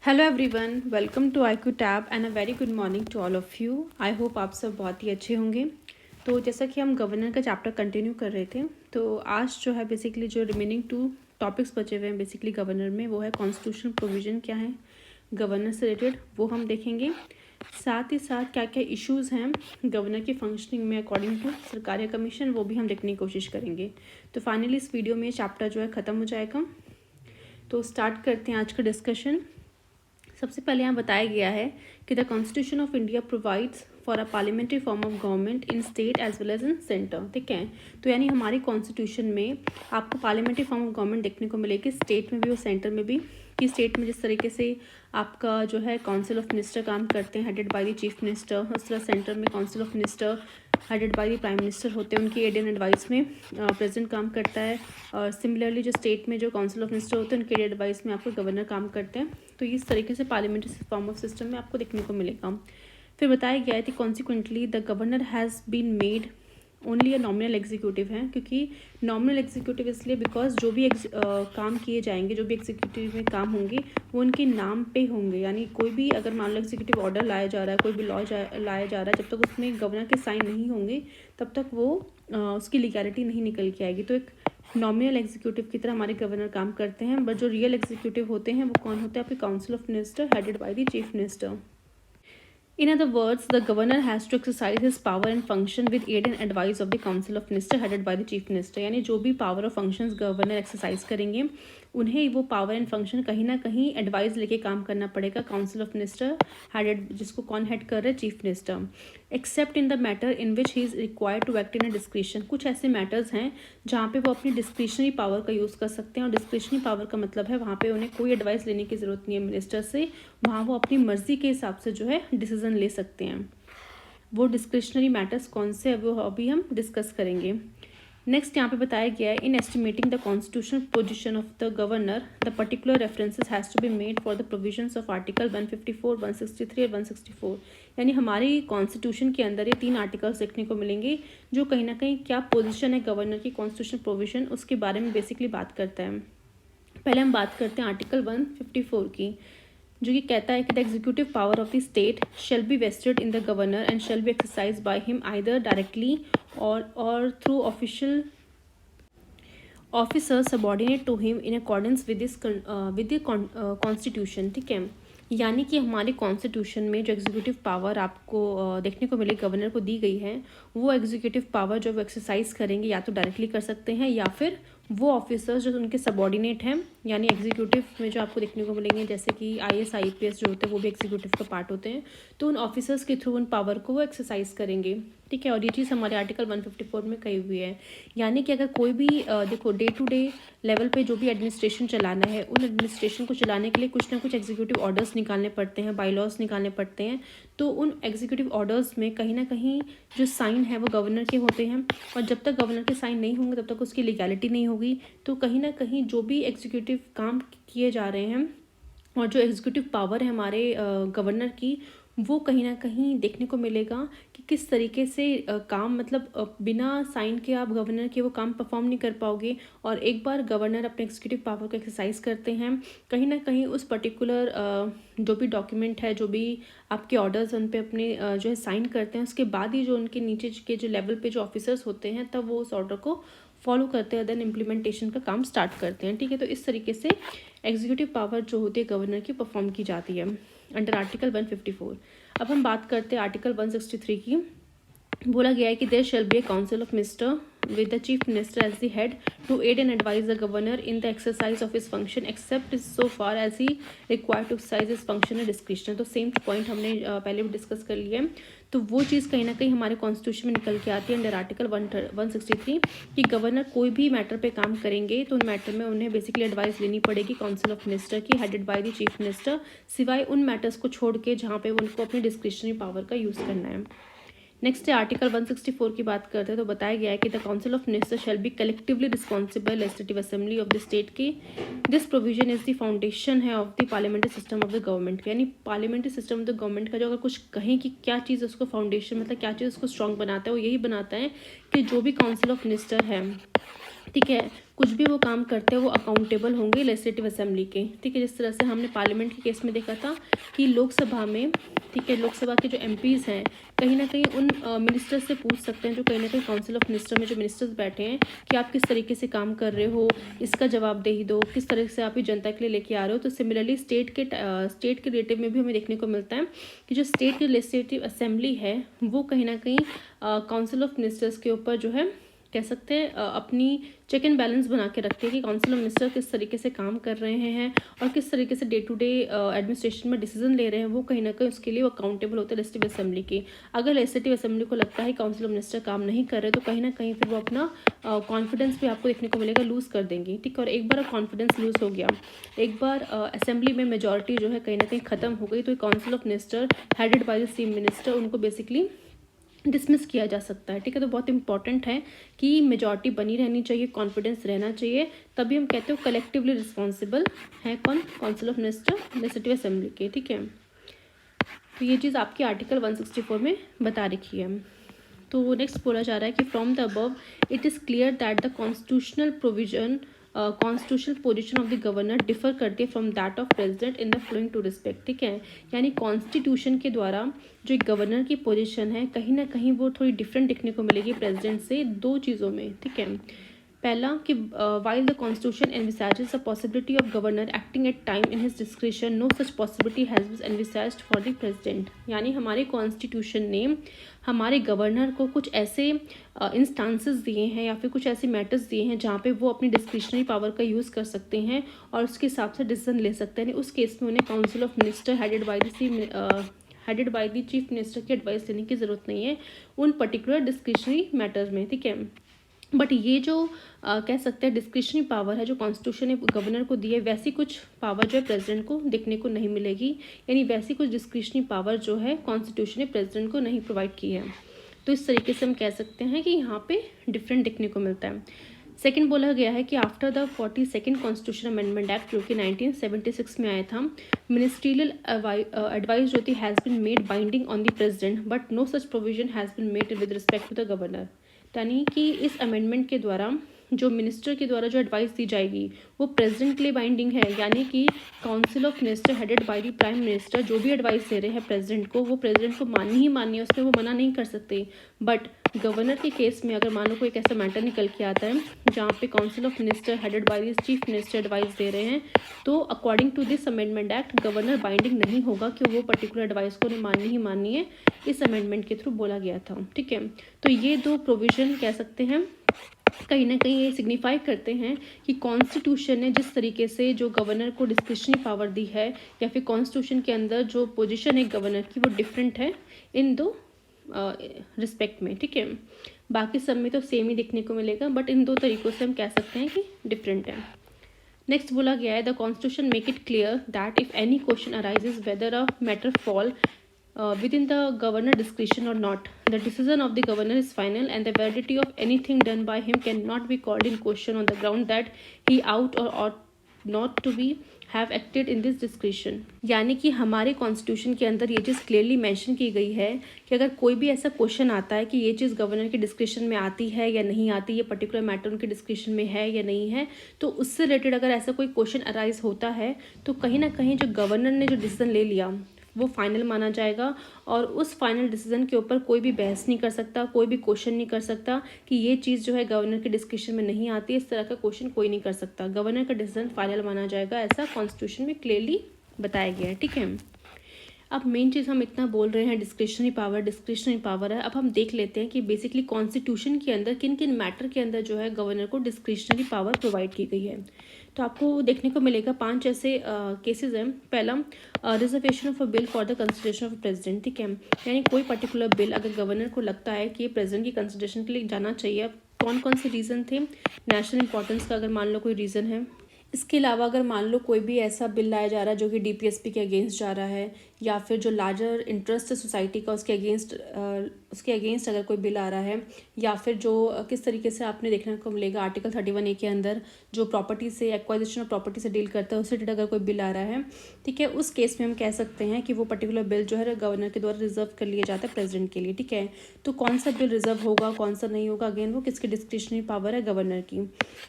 Hello everyone, welcome to IQ tab and a very good morning to all of you. I hope आप सब बहुत ही अच्छे होंगे। तो जैसा कि हम गवर्नर का चैप्टर कंटिन्यू कर रहे थे, तो आज जो है बेसिकली जो रिमेनिंग 2 टॉपिक्स बचे हुए हैं बेसिकली गवर्नर में, वो है कॉन्स्टिट्यूशनल प्रोविज़न क्या है गवर्नर से रिलेटेड, वो हम देखेंगे। साथ ही साथ क्या क्या इश्यूज़ हैं गवर्नर की फंक्शनिंग में अकॉर्डिंग टू सरकारी कमीशन, वो भी हम देखने की कोशिश करेंगे। तो फाइनली इस वीडियो में चैप्टर जो है ख़त्म हो जाएगा। तो स्टार्ट करते हैं आज का डिस्कशन। सबसे पहले यहाँ बताया गया है कि the constitution of India provides for a parliamentary form of government in state as well as in centre. ठीक है, तो यानी हमारी कॉन्स्टिट्यूशन में आपको पार्लियामेंट्री फॉर्म ऑफ गवर्नमेंट देखने को मिलेगी, स्टेट में भी और सेंटर में भी। कि स्टेट में जिस तरीके से आपका जो है काउंसिल ऑफ मिनिस्टर काम करते हैं headed by the chief minister, उस तरह सेंटर में council of minister headed by the prime minister होते हैं, उनकी एड एंड एडवाइस में प्रेसिडेंट काम करता है। और सिमिलरली जो स्टेट में जो काउंसिल ऑफ मिनिस्टर होते हैं उनके एड एडवाइस में आपको गवर्नर काम करते हैं। तो इस तरीके से पार्लियामेंट्री फॉर्म ऑफ सिस्टम में आपको देखने को मिलेगा। फिर बताया गया है कि consequently the governor has been made only a nominal executive है, क्योंकि नॉमिनल एग्जीक्यूटिव इसलिए बिकॉज जो भी काम किए जाएंगे, जो भी एग्जीक्यूटिव में काम होंगे वो उनके नाम पे होंगे। यानी कोई भी अगर मान लो एग्जीक्यूटिव ऑर्डर लाया जा रहा है, कोई भी लॉ लाया जा रहा है, जब तक उसमें गवर्नर के साइन नहीं होंगे तब तक वो उसकी लीगैलिटी नहीं निकल के आएगी। तो एक नॉमिनल एग्जीक्यूटिव की तरह हमारे गवर्नर काम करते हैं, बट जो रियल एग्जीक्यूटिव होते हैं वो कौन होते हैं? आपके council of minister headed by the chief minister. In other words, the governor has to exercise his power and function with aid and advice of the council of minister headed by the chief minister। यानी जो भी power और functions governor exercise करेंगे उन्हें वो power and function कहीं ना कहीं एडवाइस लेके काम करना पड़ेगा काउंसिल ऑफ मिनिस्टर हेडेड, जिसको कौन हेड कर रहे हैं? Chief minister. Except in the matter in which he is required to act in a discretion. कुछ ऐसे मैटर्स हैं जहाँ पे वो अपनी डिस्क्रिशनरी पावर का यूज़ कर सकते हैं, और डिस्क्रिशनरी पावर का मतलब है वहाँ पे उन्हें कोई एडवाइस लेने की ज़रूरत नहीं है मिनिस्टर से, वहाँ वो अपनी मर्जी के हिसाब से जो है डिसीजन ले सकते हैं। वो डिस्क्रिशनरी मैटर्स कौन से है वो अभी हम डिस्कस करेंगे। नेक्स्ट यहाँ पे बताया गया है in estimating the constitutional position of the governor the particular references has to be made for the provisions of article 154, 163 और 164। यानी हमारी कॉन्स्टिट्यूशन के अंदर ये 3 आर्टिकल्स देखने को मिलेंगे जो कहीं ना कहीं क्या पोजीशन है गवर्नर की कॉन्स्टिट्यूशनल प्रोविजन उसके बारे में बेसिकली बात करता है। पहले हम बात करते हैं आर्टिकल 154 की, जो कि कहता है कि the executive power of the state shall be vested in the governor and shall be exercise by him either directly और through official officer subordinate to him in accordance with the constitution. ठीक है, यानी कि हमारे constitution में जो executive power आपको देखने को मिले गवर्नर को दी गई है, वो एग्जीक्यूटिव पावर जो वो एक्सरसाइज करेंगे या तो डायरेक्टली कर सकते हैं या फिर वो ऑफिसर्स जो उनके सबॉर्डिनेट हैं, यानी एग्जीक्यूटिव में जो आपको देखने को मिलेंगे जैसे कि IAS IPS जो होते हैं वो भी एग्जीक्यूटिव का पार्ट होते हैं, तो उन ऑफिसर्स के थ्रू उन पावर को वो एक्सरसाइज करेंगे। ठीक है, और ये चीज़ हमारे आर्टिकल 154 में कही हुई है। यानी कि अगर कोई भी देखो डे टू डे लेवल पे जो भी एडमिनिस्ट्रेशन चलाना है, उन एडमिनिस्ट्रेशन को चलाने के लिए कुछ ना कुछ एग्जीक्यूटिव ऑर्डर्स निकालने पड़ते हैं, बाईलॉज निकालने पड़ते हैं। तो उन एग्जीक्यूटिव ऑर्डर्स में कहीं ना कहीं जो साइन है वो गवर्नर के होते हैं, और जब तक गवर्नर के साइन नहीं होंगे तब तक उसकी लीगैलिटी नहीं होगी। तो कहीं ना कहीं जो भी एग्जीक्यूटिव काम किए जा रहे हैं और जो एग्जीक्यूटिव पावर है हमारे गवर्नर की, वो कहीं ना कहीं देखने को मिलेगा कि किस तरीके से काम मतलब बिना साइन के आप गवर्नर के वो काम परफॉर्म नहीं कर पाओगे। और एक बार गवर्नर अपने एग्जीक्यूटिव पावर को एक्सरसाइज करते हैं, कहीं ना कहीं उस पर्टिकुलर जो भी डॉक्यूमेंट है, जो भी आपके ऑर्डर्स उन पे अपने जो है साइन करते हैं, उसके बाद ही जो उनके नीचे के जो लेवल पे जो ऑफिसर्स होते हैं तब वो उस ऑर्डर को फॉलो करते हैं, देन इम्प्लीमेंटेशन का काम स्टार्ट करते हैं। ठीक है, तो इस तरीके से एग्जीक्यूटिव पावर जो होती है गवर्नर की परफॉर्म की जाती है अंडर आर्टिकल 154। अब हम बात करते हैं आर्टिकल 163 की। बोला गया है कि there shall be a council of minister with the chief minister as the head to aid and advise the governor in the exercise of his function except so far as he required to exercise his function and discretion। तो same point हमने पहले भी discuss कर लिया है। तो वो चीज़ कहीं ना कहीं हमारे कॉन्स्टिट्यूशन में निकल के आती है अंडर आर्टिकल 163 कि गवर्नर कोई भी मैटर पे काम करेंगे तो उन मैटर में उन्हें बेसिकली एडवाइस लेनी पड़ेगी काउंसिल ऑफ मिनिस्टर की headed by the chief minister, सिवाय उन मैटर्स को छोड़ के जहाँ पे उनको अपनी डिस्क्रिशनरी पावर का यूज़ करना है। नेक्स्ट है आर्टिकल 164 की बात करते हैं, तो बताया गया है कि the council of minister shall be collectively responsible legislative assembly of the state की। This provision is the foundation है of the parliamentary system of the government. यानी parliamentary system of the government का जो अगर कुछ कहें कि क्या चीज़ उसको फाउंडेशन मतलब क्या चीज़ उसको स्ट्रॉन्ग बनाता है, वो यही बनाता है कि जो भी काउंसिल ऑफ मिनिस्टर है ठीक है, कुछ भी वो काम करते हैं वो अकाउंटेबल होंगे लेजिस्लेटिव असेंबली के। ठीक है, जिस तरह से हमने पार्लियामेंट के केस में देखा था कि लोकसभा में, ठीक है, लोकसभा के जो एमपीज़ हैं कहीं ना कहीं उन मिनिस्टर से पूछ सकते हैं जो कहीं ना कहीं काउंसिल ऑफ मिनिस्टर में जो मिनिस्टर्स बैठे हैं कि आप किस तरीके से काम कर रहे हो, इसका जवाबदेही दो, किस तरह से आप ये जनता के लिए लेके आ रहे हो। तो सिमिलरली स्टेट के रिलेटिव में भी हमें देखने को मिलता है कि जो स्टेट की लेजिस्लेटिव असेंबली है वो कहीं ना कहीं काउंसिल ऑफ मिनिस्टर्स के ऊपर जो है कह सकते हैं अपनी चेक एंड बैलेंस बना के रखते हैं कि काउंसिल ऑफ मिनिस्टर किस तरीके से काम कर रहे हैं और किस तरीके से डे टू डे एडमिनिस्ट्रेशन में डिसीजन ले रहे हैं, वो कहीं ना कहीं उसके लिए वो अकाउंटेबल होते हैं लेजिस्लेटिव असेंबली की। अगर लेजिस्लेटिव असेंबली को लगता है काउंसिल ऑफ मिनिस्टर काम नहीं कर रहे तो कहीं ना कहीं फिर वो अपना कॉन्फिडेंस भी आपको देखने को मिलेगा लूज़ कर देंगी। ठीक है, और एक बार कॉन्फिडेंस लूज़ हो गया, एक बार असेंबली में मेजॉरिटी जो है कहीं ना कहीं ख़त्म हो गई, तो council of minister headed by the chief minister उनको बेसिकली डिसमिस किया जा सकता है। ठीक है, तो बहुत इंपॉर्टेंट है कि मेजॉरिटी बनी रहनी चाहिए, कॉन्फिडेंस रहना चाहिए, तभी हम कहते हो कलेक्टिवली रिस्पॉन्सिबल है कौन, council of minister legislative assembly के। ठीक है, तो ये चीज़ आपकी आर्टिकल 164 में बता रखी है। तो नेक्स्ट बोला जा रहा है कि from the above it is clear that the constitutional provision constitutional position of the governor differ करती है from that of president in the following two respect. ठीक है, यानी कॉन्स्टिट्यूशन के द्वारा जो एक गवर्नर की पोजीशन है कहीं ना कहीं वो थोड़ी डिफरेंट देखने को मिलेगी प्रेसिडेंट से दो चीज़ों में। ठीक है, पहला कि while the constitution envisages the possibility of governor acting at time in his discretion no such possibility has been envisaged for the president. यानी हमारे कॉन्स्टिट्यूशन ने हमारे गवर्नर को कुछ ऐसे इंस्टांसेस दिए हैं या फिर कुछ ऐसे मैटर्स दिए हैं जहाँ पे वो अपनी डिस्क्रिशनरी पावर का यूज़ कर सकते हैं और उसके हिसाब से डिसीजन ले सकते हैं। उस केस में उन्हें council of minister headed by the chief minister की एडवाइस लेने की ज़रूरत नहीं है उन पर्टिकुलर डिस्क्रिशनरी मैटर्स में। ठीक है, बट ये जो कह सकते हैं डिस्क्रिशनरी पावर है जो कॉन्स्टिट्यूशन ने गवर्नर को दी है, वैसी कुछ पावर जो है प्रेसिडेंट को देखने को नहीं मिलेगी, यानी वैसी कुछ डिस्क्रिशनरी पावर जो है कॉन्स्टिट्यूशन ने प्रेसिडेंट को नहीं प्रोवाइड की है। तो इस तरीके से हम कह सकते हैं कि यहाँ पे डिफरेंट देखने को मिलता है। सेकंड बोला गया है कि after the 42nd constitution amendment act जो कि 1976 में आया था, मिनिस्ट्रियल एडवाइस जो थी has been made binding on the president but no such provision has been made with respect to the governor. यानी कि इस अमेंडमेंट के द्वारा जो मिनिस्टर के द्वारा जो एडवाइस दी जाएगी वो प्रेसिडेंट के लिए बाइंडिंग है, यानी कि council of minister headed by the prime minister जो भी एडवाइस दे रहे हैं प्रेसिडेंट को वो प्रेसिडेंट को माननी ही माननी है, उसमें वो मना नहीं कर सकते। बट गवर्नर के केस में अगर मान लो कोई एक ऐसा मैटर निकल के आता है जहाँ पे council of minister headed by the chief minister advice दे रहे हैं, तो according to this amendment act governor binding नहीं होगा कि वो पर्टिकुलर एडवाइस को उन्हें माननी ही माननी है, इस अमेंडमेंट के थ्रू बोला गया था। ठीक है, तो ये दो प्रोविजन कह सकते हैं कहीं ना कहीं ये सिग्निफाई करते हैं कि कॉन्स्टिट्यूशन ने जिस तरीके से जो गवर्नर को डिस्क्रिशनरी पावर दी है या फिर कॉन्स्टिट्यूशन के अंदर जो पोजीशन है गवर्नर की वो डिफरेंट है इन दो रिस्पेक्ट में। ठीक है, बाकी सब में तो सेम ही देखने को मिलेगा, बट इन दो तरीक़ों से हम कह सकते हैं कि डिफरेंट है। नेक्स्ट बोला गया है the constitution make it clear that if any question arises weather a matter fall within the governor discretion or not, the decision of the governor is final and the validity of anything done by him cannot be called in question on the ground that he ought or ought not to be have acted in this discretion। यानी कि हमारे constitution के अंदर ये चीज़ clearly mention की गई है कि अगर कोई भी ऐसा क्वेश्चन आता है कि ये चीज़ गवर्नर के डिस्क्रिप्शन में आती है या नहीं आती, ये पर्टिकुलर मैटर उनके डिस्क्रिप्शन में है या नहीं है, तो उससे रिलेटेड अगर ऐसा कोई क्वेश्चन अराइज होता है तो कहीं ना कहीं जो गवर्नर ने जो डिसीजन ले लिया वो फाइनल माना जाएगा और उस फाइनल डिसीजन के ऊपर कोई भी बहस नहीं कर सकता, कोई भी क्वेश्चन नहीं कर सकता कि ये चीज़ जो है गवर्नर के डिस्क्रिप्शन में नहीं आती, इस तरह का क्वेश्चन कोई नहीं कर सकता। गवर्नर का डिसीजन फाइनल माना जाएगा, ऐसा कॉन्स्टिट्यूशन में क्लियरली बताया गया है। ठीक है, अब मेन चीज़ हम इतना बोल रहे हैं डिस्क्रिशनरी पावर है। अब हम देख लेते हैं कि बेसिकली कॉन्स्टिट्यूशन के अंदर किन किन मैटर के अंदर जो है गवर्नर को डिस्क्रिशनरी पावर प्रोवाइड की गई है। तो आपको देखने को मिलेगा 5 ऐसे केसेस हैं। पहला, reservation of a bill for the consideration of president. ठीक है, यानी कोई पर्टिकुलर बिल अगर गवर्नर को लगता है कि ये प्रेसिडेंट की कंसिडरेशन के लिए जाना चाहिए, कौन कौन से रीज़न थे, नेशनल इंपॉर्टेंस का अगर मान लो कोई रीज़न है, इसके अलावा अगर मान लो कोई भी ऐसा बिल लाया जा रहा है जो कि डीपीएसपी के अगेंस्ट जा रहा है या फिर जो लार्जर इंटरेस्ट है सोसाइटी का उसके अगेंस्ट अगर कोई बिल आ रहा है, या फिर जो किस तरीके से आपने देखने को मिलेगा आर्टिकल 31A के अंदर जो प्रॉपर्टी से एक्वाजिशन ऑफ प्रॉपर्टी से डील करता है उससे रिलेटेड अगर कोई बिल आ रहा है, ठीक है, उस केस में हम कह सकते हैं कि वो पर्टिकुलर बिल जो है गवर्नर के द्वारा रिजर्व कर लिया जाता है प्रेसिडेंट के लिए, ठीक है। तो कौन सा बिल रिजर्व होगा कौन सा नहीं होगा, अगेन वो किसकी डिस्क्रिशनरी पावर है, गवर्नर की।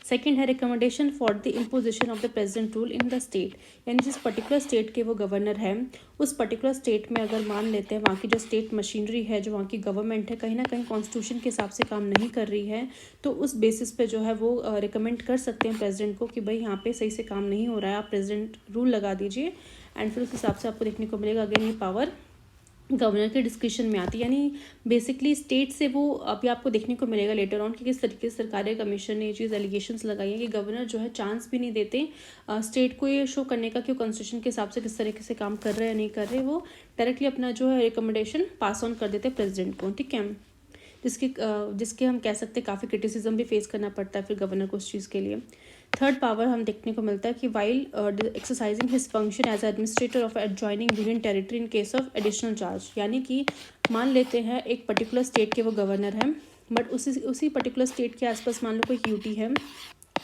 सेकंड है recommendation for the imposition of the president rule in the state, यानी जिस पर्टिकुलर स्टेट के वो गवर्नर है उस पर्टिकुलर स्टेट में अगर मान लेते हैं वहाँ की जो स्टेट मशीनरी है, जो वहाँ की गवर्नमेंट है, कहीं ना कहीं कॉन्स्टिट्यूशन के हिसाब से काम नहीं कर रही है, तो उस बेसिस पे जो है वो रिकमेंड कर सकते हैं प्रेसिडेंट को कि भाई यहाँ पे सही से काम नहीं हो रहा है, आप प्रेसिडेंट रूल लगा दीजिए। एंड फिर उस हिसाब से आपको देखने को मिलेगा अगेन ये पावर गवर्नर के डिस्क्रिप्शन में आती है। यानी बेसिकली स्टेट से वो अभी आपको देखने को मिलेगा लेटर ऑन कि किस तरीके से सरकारी कमीशन ने ये चीज़ एलिगेशंस लगाई है कि गवर्नर जो है चांस भी नहीं देते स्टेट को ये शो करने का कि वो कॉन्स्टिट्यूशन के हिसाब से किस तरीके से काम कर रहे हैं या नहीं कर रहे, वो डायरेक्टली अपना जो है रिकमेंडेशन पास ऑन कर देते हैं प्रेसिडेंट को, ठीक है। जिसके हम कह सकते हैं काफ़ी क्रिटिसिज्म भी फेस करना पड़ता है फिर गवर्नर को उस चीज़ के लिए। थर्ड पावर हम देखने को मिलता है कि while exercising his function as administrator of adjoining union territory in case of additional charge, यानी कि मान लेते हैं एक पर्टिकुलर स्टेट के वो गवर्नर हैं, बट उसी पर्टिकुलर स्टेट के आसपास मान लो कोई यूटी है,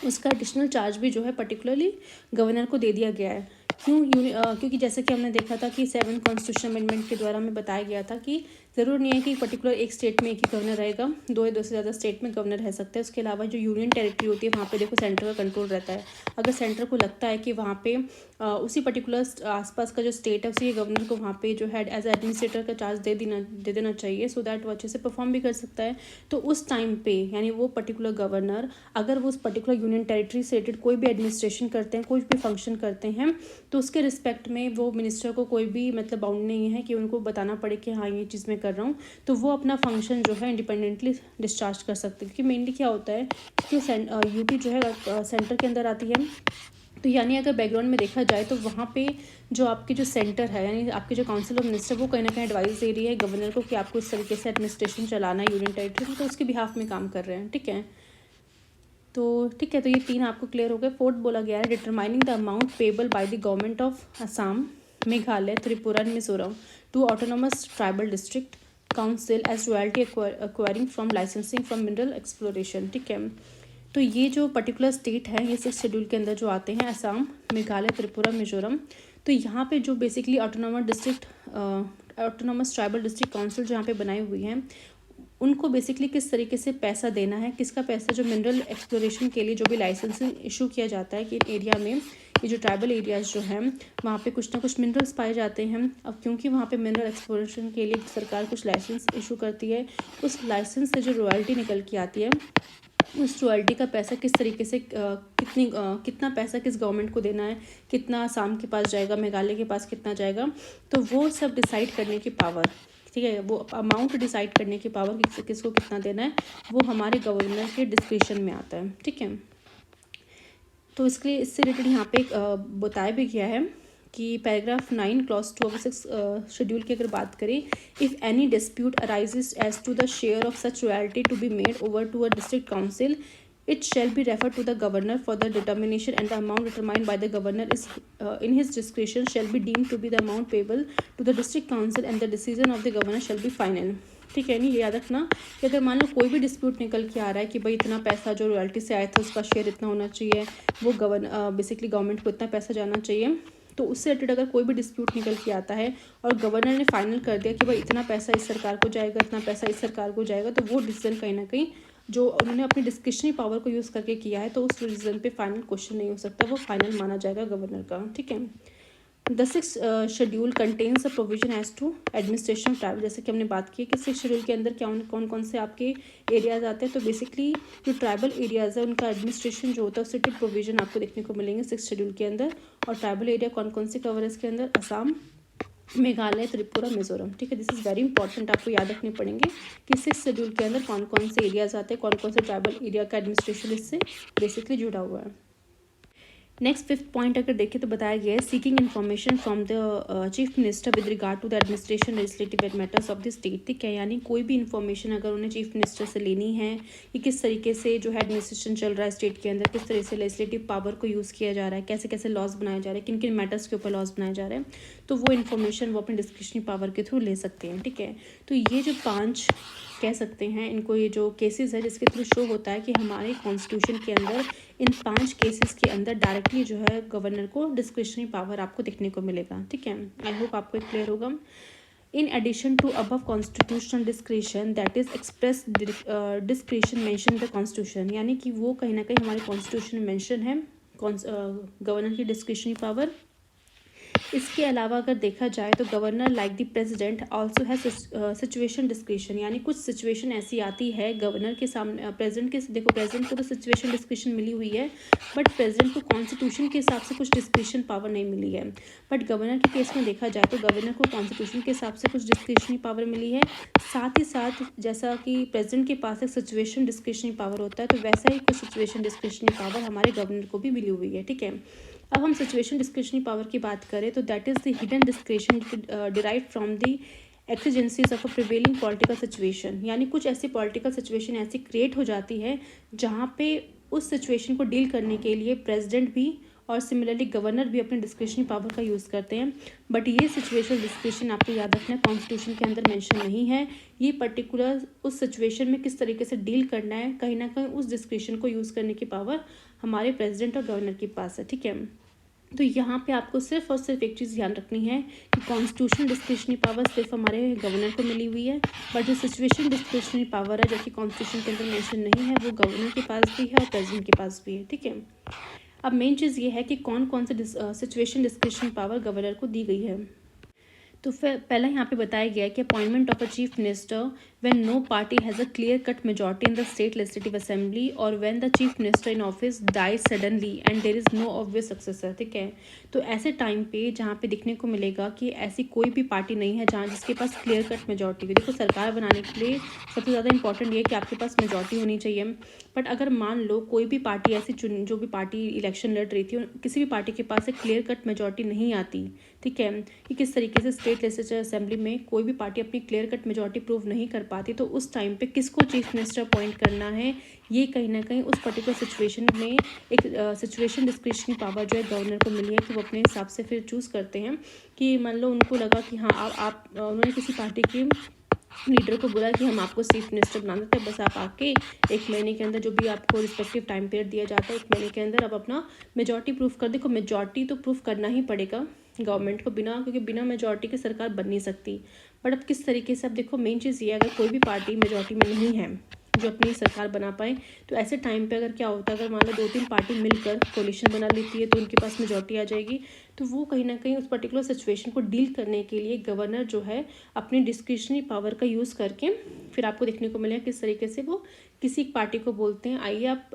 उसका एडिशनल चार्ज भी जो है पर्टिकुलरली गवर्नर को दे दिया गया है। क्योंकि जैसे कि हमने देखा था कि 7th कॉन्स्टिट्यूशन अमेंडमेंट के द्वारा हमें बताया गया था कि ज़रूर नहीं है कि पर्टिकुलर एक स्टेट में एक ही गवर्नर रहेगा, दो या दो से ज़्यादा स्टेट में गवर्नर रह सकते हैं। उसके अलावा जो यूनियन टेरिटरी होती है वहाँ पे देखो सेंटर का कंट्रोल रहता है। अगर सेंटर को लगता है कि वहाँ पे उसी पर्टिकुलर आसपास का जो स्टेट है उसी गवर्नर को वहाँ पे जो है एज एडमिनिस्ट्रेटर का चार्ज दे देना चाहिए, सो दैट वो अच्छे से परफॉर्म भी कर सकता है। तो उस टाइम पे यानी वो पर्टिकुलर गवर्नर अगर वो उस पर्टिकुलर यूनियन टेरिटरी से रिलेटेड कोई भी एडमिनिस्ट्रेशन करते हैं, कोई भी फंक्शन करते हैं, तो उसके रिस्पेक्ट में वो मिनिस्टर को कोई भी मतलब बाउंड नहीं है कि उनको बताना पड़े कि हाँ ये चीज़ मैं कर रहा हूँ, तो वो अपना फंक्शन जो है इंडिपेंडेंटली डिस्चार्ज कर सकते हैं। क्योंकि मेनली क्या होता है कि यूटी जो है सेंटर के अंदर आती है, तो यानी अगर बैकग्राउंड में देखा जाए तो वहाँ पे जो आपकी जो सेंटर है यानी आपके जो काउंसिल ऑफ मिनिस्टर वो कहीं ना कहीं एडवाइस दे रही है गवर्नर को कि आपको इस तरीके से एडमिनिस्ट्रेशन चलाना है यूनियन टेरिटरी में, तो उसके बिहाफ में काम कर रहे हैं, ठीक है। तो ठीक है, तो ये 3 आपको क्लियर हो गए। फोर्थ बोला गया है determining the amount payable by the government of Assam, Meghalaya, Tripura and Mizoram to autonomous tribal district council as royalty acquiring from licensing from mineral exploration, ठीक है। तो ये जो पर्टिकुलर स्टेट है ये 6th शेड्यूल के अंदर जो आते हैं असम, मेघालय, त्रिपुरा, मिजोरम, तो यहाँ पे जो basically autonomous tribal district council जहाँ पे बनाई हुई हैं उनको बेसिकली किस तरीके से पैसा देना है, किसका पैसा जो मिनरल एक्सप्लोरेशन के लिए जो भी लाइसेंसिंग इशू किया जाता है कि एरिया में ये जो ट्राइबल एरियाज़ जो हैं वहाँ पे कुछ ना कुछ मिनरल्स पाए जाते हैं। अब क्योंकि वहाँ पे मिनरल एक्सप्लोरेशन के लिए सरकार कुछ लाइसेंस इशू करती है, उस लाइसेंस से जो रॉयल्टी निकल के आती है उस रॉयल्टी का पैसा किस तरीके से कितना पैसा किस गवर्नमेंट को देना है, कितना आसाम के पास जाएगा, मेघालय के पास कितना जाएगा, तो वो सब डिसाइड करने की पावर, ठीक है, वो अमाउंट डिसाइड करने की पावर किसको कितना देना है वो हमारे गवर्नर के डिस्क्रिप्शन में आता है, ठीक है। तो इसके लिए इससे रिलेटेड यहाँ पे बताया भी गया है कि पैराग्राफ 9 क्लॉज 2 ऑफ 6 शेड्यूल की अगर बात करें, if any dispute arises as to the share of such royalty to be made over to a district council, it shall be referred to the governor for the determination, and the amount determined by the governor is in his discretion shall be deemed to be the amount payable to the district council, and the decision of the governor shall be final, ठीक है। नहीं, याद रखना कि अगर मान लो कोई भी डिस्प्यूट निकल के आ रहा है कि भाई इतना पैसा जो रॉयल्टी से आया था उसका शेयर इतना होना चाहिए, वो बेसिकली गवर्नमेंट को इतना पैसा जाना चाहिए, तो उससे रिलेटेड अगर कोई भी डिस्प्यूट निकल के आता है और गवर्नर ने फाइनल कर दिया कि भाई इतना पैसा इस सरकार को जाएगा, इतना पैसा इस सरकार को जाएगा, तो वो डिसीजन कहीं ना कहीं जो उन्होंने अपनी डिस्क्रिशनरी पावर को यूज़ करके किया है तो उस डिसीजन पे फाइनल क्वेश्चन नहीं हो सकता, वो फाइनल माना जाएगा गवर्नर का, ठीक है। The 6th schedule contains a provision as to administration tribal, जैसे कि हमने बात की कि 6th शेड्यूल के अंदर क्या कौन कौन से आपके एरियाज़ आते हैं, तो बेसिकली जो ट्राइबल एरियाज़ है उनका एडमिनिस्ट्रेशन जो होता है उससे प्रोविजन आपको देखने को मिलेंगे 6th शेड्यूल के अंदर। और ट्राइबल एरिया कौन कौन से कवर है इसके अंदर, असम, मेघालय, त्रिपुरा, मिजोरम, ठीक है। दिस इज़ वेरी इंपॉर्टेंट, आपको याद रखने पड़ेंगे कि 6th शेड्यूल के अंदर कौन कौन से एरियाज आते हैं, कौन कौन से ट्राइबल एरिया का एडमिनिस्ट्रेशन इससे बेसिकली जुड़ा हुआ है। नेक्स्ट 5th पॉइंट अगर देखें तो बताया गया है seeking information from the chief minister with regard to the administration legislative matters of the state. ठीक है, यानी कोई भी इन्फॉर्मेशन अगर उन्हें चीफ मिनिस्टर से लेनी है कि किस तरीके से जो है एडमिनिस्ट्रेशन चल रहा है स्टेट के अंदर, किस तरह से लेजिस्लेटिव पावर को यूज़ किया जा रहा है, कैसे कैसे लॉज बनाए जा रहे हैं, किन किन मैटर्स के ऊपर लॉज बनाए जा रहे हैं, तो वो इन्फॉर्मेशन वो अपने डिस्क्रिशनरी पावर के थ्रू ले सकते हैं। ठीक है, तो ये जो 5 कह सकते हैं इनको, ये जो केसेस है जिसके थ्रू शो होता है कि हमारे कॉन्स्टिट्यूशन के अंदर इन 5 केसेस के अंदर डायरेक्टली जो है गवर्नर को डिस्क्रिशनरी पावर आपको देखने को मिलेगा। ठीक है, आई होप आपको क्लियर होगा। In addition to above constitutional discretion that is express discretion mention the constitution, यानी कि वो कहीं ना कहीं हमारे कॉन्स्टिट्यूशन में मेंशन है गवर्नर की डिस्क्रिशनरी पावर। इसके अलावा अगर देखा जाए तो governor like the president also has situation discretion, यानी कुछ सिचुएशन ऐसी आती है गवर्नर के सामने, प्रेसिडेंट के, देखो प्रेसिडेंट को तो सिचुएशन डिस्क्रिशन मिली हुई है, बट प्रेसिडेंट को कॉन्स्टिट्यूशन के हिसाब से कुछ डिस्क्रिशन पावर नहीं मिली है। बट गवर्नर के केस में देखा जाए तो गवर्नर को कॉन्स्टिट्यूशन के हिसाब से कुछ डिस्क्रिशनरी पावर मिली है। साथ ही साथ जैसा कि प्रेसिडेंट के पास एक सिचुएशन डिस्क्रिशनरी पावर होता है, तो वैसा ही कुछ सिचुएशन डिस्क्रिशनरी पावर हमारे गवर्नर को भी मिली हुई है। ठीक है, अब हम सिचुएशन डिस्क्रिशनरी पावर की बात करें तो that is the hidden discretion derive from the exigencies of a prevailing political situation, यानी कुछ ऐसी पॉलिटिकल सिचुएशन ऐसी क्रिएट हो जाती है जहाँ पे उस सिचुएशन को डील करने के लिए प्रेसिडेंट भी और सिमिलरली गवर्नर भी अपने डिस्क्रिशनरी पावर का यूज़ करते हैं। बट ये सिचुएशन डिस्क्रिशन आपको याद रखना है कॉन्स्टिट्यूशन के अंदर मेंशन नहीं है। ये पर्टिकुलर उस सिचुएशन में किस तरीके से डील करना है, कहीं ना कहीं उस डिस्क्रिशन को यूज़ करने की पावर हमारे प्रेसिडेंट और गवर्नर के पास है। ठीक है, तो यहाँ पे आपको सिर्फ और सिर्फ एक चीज़ ध्यान रखनी है कि कॉन्स्टिट्यूशनल डिस्क्रिशनरी पावर सिर्फ हमारे गवर्नर को मिली हुई है, बट जो सिचुएशन डिस्क्रिशनरी पावर है जो कि कॉन्स्टिट्यूशन के अंदर मेंशन नहीं है वो गवर्नर के पास भी है और प्रेसिडेंट के पास भी है। ठीक है, अब मेन चीज़ ये है कि कौन कौन से सिचुएशन डिस्क्रिशनरी पावर गवर्नर को दी गई है। तो फिर पहला यहाँ पे बताया गया है कि appointment of a chief minister when no party has a clear cut majority in the state legislative assembly or when the chief minister in office dies suddenly and there is no obvious successor। ठीक है, तो ऐसे time पे जहाँ पे देखने को मिलेगा कि ऐसी कोई भी पार्टी नहीं है जहाँ जिसके पास क्लियर कट मेजॉरिटी हो। देखो सरकार बनाने के लिए सबसे ज़्यादा इंपॉर्टेंट ये है कि आपके पास मेजॉरिटी होनी चाहिए। बट अगर मान लो कोई भी पार्टी ऐसी चुन, जो भी पार्टी इलेक्शन लड़ रही थी, किसी भी पार्टी के पास एक क्लियर कट मेजॉरिटी नहीं आती, ठीक है, कि किस तरीके से स्टेट लेजिस्लेटिव असेंबली में कोई भी पार्टी अपनी क्लियर कट मेजॉरिटी प्रूव नहीं कर पाती, तो उस टाइम पे किसको चीफ मिनिस्टर अपॉइंट करना है, ये कहीं ना कहीं उस पर्टिकुलर सिचुएशन में एक सिचुएशन डिस्क्रिशनरी पावर जो है गवर्नर को मिली है कि वो अपने हिसाब से फिर चूज़ करते हैं कि मान लो उनको लगा कि हाँ आप उन्होंने किसी पार्टी की लीडर को बोला कि हम आपको चीफ मिनिस्टर बना देते हैं, बस आप आके 1 महीने के अंदर जो भी आपको रिस्पेक्टिव टाइम पीरियड दिया जाता है 1 महीने के अंदर आप अपना मेजॉरिटी प्रूफ कर। देखो मेजॉरिटी तो प्रूफ करना ही पड़ेगा गवर्नमेंट को, क्योंकि बिना मेजॉरिटी के सरकार बन नहीं सकती। बट अब किस तरीके से, अब देखो मेन चीज़ ये है अगर कोई भी पार्टी मेजॉरिटी में नहीं है जो अपनी सरकार बना पाए, तो ऐसे टाइम पे अगर क्या होता है, अगर मान लो 2-3 पार्टी मिलकर कोलिशन बना लेती है तो उनके पास मेजॉरिटी आ जाएगी, तो वो कहीं ना कहीं उस पर्टिकुलर सिचुएशन को डील करने के लिए गवर्नर जो है अपनी डिस्क्रिशनरी पावर का यूज़ करके फिर आपको देखने को मिलेगा किस तरीके से वो किसी एक पार्टी को बोलते हैं आइए आप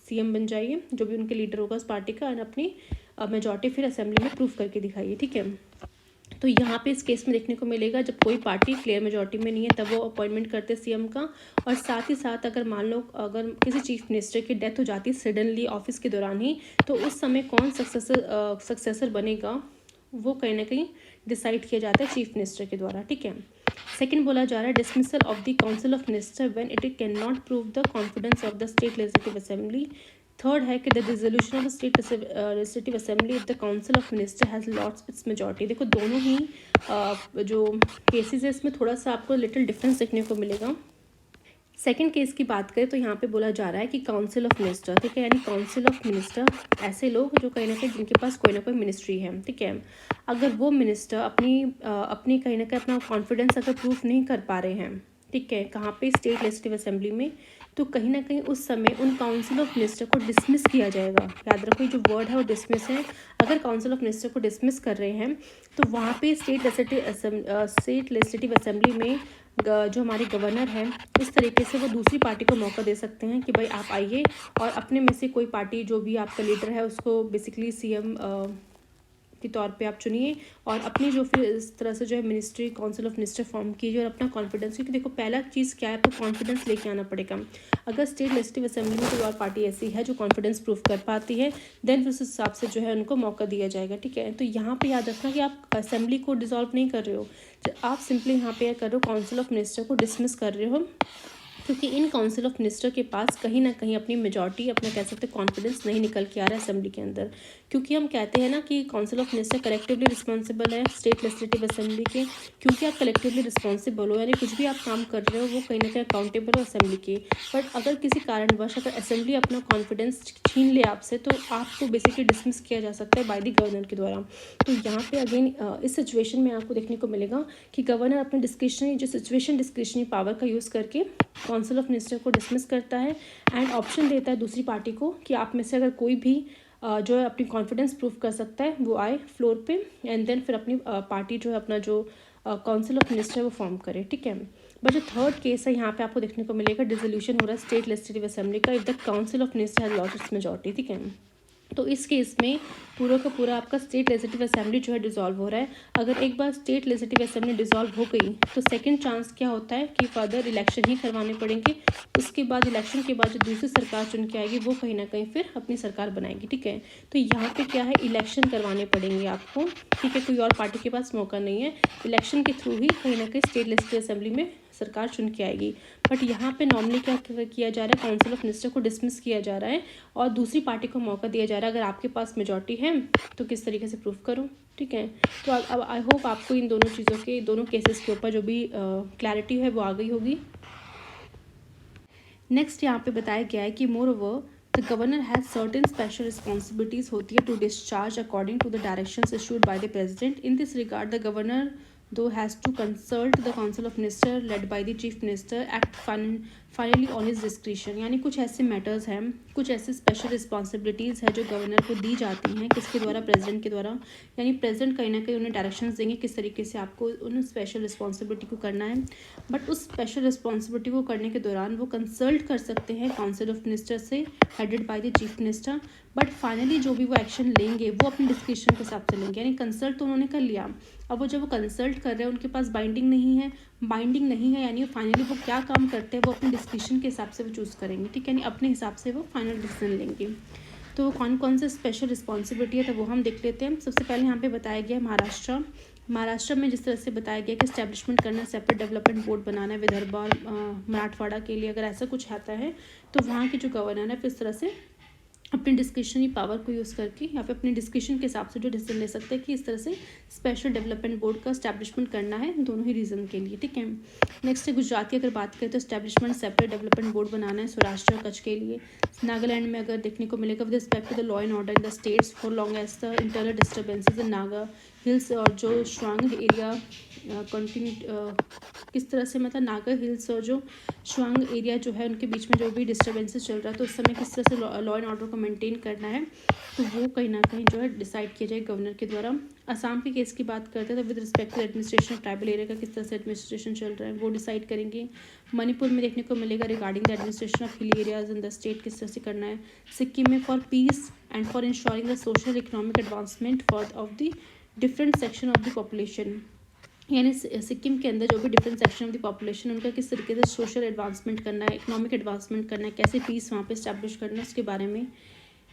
सीएम बन जाइए, जो भी उनके लीडर होगा उस पार्टी का, और अपनी मेजॉरिटी फिर असेंबली में प्रूफ करके दिखाइए। ठीक है, तो यहाँ पे इस केस में देखने को मिलेगा जब कोई पार्टी क्लियर मेजॉरिटी में नहीं है तब वो अपॉइंटमेंट करते हैं सीएम का। और साथ ही साथ अगर मान लो अगर किसी चीफ मिनिस्टर की डेथ हो जाती है सडनली ऑफिस के दौरान ही, तो उस समय कौन सक्सेसर बनेगा वो कहीं ना कहीं डिसाइड किया जाता है चीफ मिनिस्टर के द्वारा। ठीक है, सेकंड बोला जा रहा है dismissal of the council of minister when it can not prove the confidence of the state legislative assembly. Third है कि the dissolution of the state legislative assembly if the council of minister has lost its majority. देखो दोनों ही जो cases है इसमें थोड़ा सा आपको लिटिल डिफरेंस देखने को मिलेगा। सेकेंड केस की बात करें तो यहाँ पे बोला जा रहा है कि काउंसिल ऑफ मिनिस्टर, ठीक है, यानी काउंसिल ऑफ मिनिस्टर ऐसे लोग जो कहीं ना कहीं जिनके पास कोई ना कोई मिनिस्ट्री है। ठीक है, अगर वो मिनिस्टर अपनी कहीं ना कहीं अपना कॉन्फिडेंस अगर प्रूफ नहीं कर पा रहे हैं, ठीक है, कहाँ पे स्टेट लेजिस्लेटिव असेंबली में, तो कहीं ना कहीं उस समय उन काउंसिल ऑफ मिनिस्टर को डिसमिस किया जाएगा। याद रखो जो वर्ड है वो डिसमिस है। अगर काउंसिल ऑफ मिनिस्टर को डिसमिस कर रहे हैं तो वहाँ पे स्टेट लेजिस्लेटिव असेंबली में जो हमारे गवर्नर हैं इस तरीके से वो दूसरी पार्टी को मौका दे सकते हैं कि भाई आप आइए और अपने में से कोई पार्टी जो भी आपका लीडर है उसको बेसिकली सीएम के तौर पे आप चुनिए और अपनी जो फिर इस तरह से जो है ministry council of minister form कीजिए और अपना कॉन्फिडेंस, क्योंकि देखो पहला चीज़ क्या है, आपको कॉन्फिडेंस लेके आना पड़ेगा। अगर स्टेट लेजिस्लेटिव असेंबली में कोई और पार्टी ऐसी है जो कॉन्फिडेंस प्रूफ कर पाती है, देन उस हिसाब से जो है उनको मौका दिया जाएगा, ठीक है। तो यहाँ पे याद रखना कि आप असेंबली को डिसॉल्व नहीं कर रहे हो, आप सिंपली यहाँ पे कर रहे हो काउंसिल ऑफ मिनिस्टर को डिसमिस कर रहे हो, क्योंकि इन काउंसिल ऑफ मिनिस्टर के पास कहीं ना कहीं अपनी मेजॉरिटी, अपना कह सकते कॉन्फिडेंस नहीं निकल के आ रहा है असेंबली के अंदर। क्योंकि हम कहते हैं ना कि council of minister collectively responsible है स्टेट लेजिस्लेटिव असेंबली के, क्योंकि आप कलेक्टिवली रिस्पॉन्सिबल हो, यानी कुछ भी आप काम कर रहे हो वो कहीं ना कहीं अकाउंटेबल हो असेंबली के। बट अगर किसी कारणवश अगर असेंबली अपना कॉन्फिडेंस छीन ले आपसे, तो आपको बेसिकली डिसमिस किया जा सकता है बाय द गवर्नर के द्वारा। तो यहाँ पे अगेन इस सिचुएशन में आपको देखने को मिलेगा कि गवर्नर अपने डिस्क्रिशनरी जो सिचुएशन डिस्क्रिशनरी पावर का यूज़ करके काउंसिल ऑफ मिनिस्टर को डिसमिस करता है एंड ऑप्शन देता है दूसरी पार्टी को कि आप में से अगर कोई भी जो है अपनी कॉन्फिडेंस प्रूफ कर सकता है वो आए फ्लोर पे, एंड देन फिर अपनी पार्टी जो है अपना जो काउंसिल ऑफ मिनिस्टर वो फॉर्म करे, ठीक है। बट जो थर्ड केस है यहाँ पे आपको देखने को मिलेगा डिसोल्यूशन हो रहा है स्टेट लेजिस्लेटिव असेंबली का if the council of minister has lost its majority, ठीक है। तो इस केस में पूरा का पूरा आपका स्टेट लेजिस्लेटिव असेंबली जो है डिसॉल्व हो रहा है। अगर एक बार स्टेट लेजिस्लेटिव असेंबली डिसॉल्व हो गई तो सेकंड चांस क्या होता है कि फर्दर इलेक्शन ही करवाने पड़ेंगे। उसके बाद इलेक्शन के बाद जो दूसरी सरकार चुन के आएगी वो कहीं ना कहीं फिर अपनी सरकार बनाएगी, ठीक है। तो यहाँ पे क्या है, इलेक्शन करवाने पड़ेंगे आपको, ठीक है। कोई और पार्टी के पास मौका नहीं है, इलेक्शन के थ्रू ही कहीं ना कहीं स्टेट लेजिस्लेटिव असेंबली में सरकार चुन के आएगी। बट यहाँ पे नॉर्मली क्या किया जा रहा है, काउंसिल ऑफ मिनिस्टर को डिसमिस किया जा रहा है और दूसरी पार्टी को मौका दिया जा रहा है। अगर आपके पास मेजॉरिटी है तो किस तरीके से प्रूफ करो, ठीक है। तो अब आई होप आपको इन दोनों चीज़ों के, दोनों केसेस के ऊपर जो भी क्लैरिटी है वो आ गई होगी। नेक्स्ट यहाँ पे बताया गया है कि moreover the governor has certain special responsibilities होती है to discharge according to the directions issued by the president. In this regard the governor though has to consult the council of minister led by the chief minister act finally on his discretion. यानी कुछ ऐसे matters हैं, कुछ ऐसे special responsibilities है जो governor को दी जाती हैं, किसके द्वारा, प्रेसिडेंट के द्वारा। यानी प्रेसिडेंट कहीं ना कहीं उन्हें डायरेक्शंस देंगे किस तरीके से आपको उन स्पेशल रिस्पॉन्सिबिलिटी को करना है। बट उस स्पेशल रिस्पॉन्सिबिलिटी को करने के दौरान वो कंसल्ट कर सकते हैं काउंसिल ऑफ मिनिस्टर से headed by the chief minister. But finally जो भी वो एक्शन लेंगे वो अपने डिस्क्रिशन के हिसाब से लेंगे। यानी कंसल्ट तो उन्होंने कर लिया, अब वो जब वो कंसल्ट कर रहे हैं उनके पास बाइंडिंग नहीं है, यानी फाइनली वो क्या काम करते हैं वो अपने डिस्क्रिशन के हिसाब से वो चूज़ करेंगे, ठीक है। यानी अपने हिसाब से वो फाइनल डिसीजन लेंगे। तो वो कौन कौन से स्पेशल रिस्पॉन्सिबिलिटी है तो वो हम देख लेते हैं। सबसे पहले यहाँ पे बताया गया महाराष्ट्र में जिस तरह से बताया गया कि इस्टेब्लिशमेंट करना, सेपरेट डेवलपमेंट बोर्ड बनाना है विदर्भ और मराठवाड़ा के लिए, अगर ऐसा कुछ आता है तो वहाँ की जो गवर्नर है फिर इस तरह से अपनी डिस्क्रिशनरी पावर को यूज़ करके या फिर अपने डिस्क्रिशन के हिसाब से जो डिसीजन ले सकते हैं कि इस तरह से स्पेशल डेवलपमेंट बोर्ड का स्टैब्लिशमेंट करना है दोनों ही रीजन के लिए, ठीक है। नेक्स्ट है गुजरात की अगर बात करें तो स्टैब्लिशमेंट सेपरेट डेवलपमेंट बोर्ड बनाना है सौराष्ट्र और कच्छ के लिए। नागालैंड में अगर देखने को मिलेगा with respect to the law and order in the states for long as the internal disturbances in Naga Hills और जो श्वांग एरिया कंटिन्यू किस तरह से, मतलब नागर हिल्स और जो श्वांग एरिया जो है उनके बीच में जो भी डिस्टर्बेंसेस चल रहा है तो उस समय किस तरह से लॉ एंड ऑर्डर को मेंटेन करना है, तो वो कहीं ना कहीं जो है डिसाइड किया जाए गवर्नर के द्वारा। असम के केस की बात करते हैं तो with respect to administration of tribal area का किस तरह से एडमिनिस्ट्रेशन चल रहा है वो डिसाइड करेंगे। मणिपुर में देखने को मिलेगा regarding the administration of hilly areas in the state किस तरह से करना है। सिक्किम में for piece and for ensuring the social economic advancement for of the different section of the population. यानी सिक्किम के अंदर जो भी different section of the population उनका किस तरीके से सोशल एडवांसमेंट करना है, इकोनॉमिक एडवांसमेंट करना है, कैसे पीस वहाँ पे इस्टेब्लिश करना है उसके बारे में।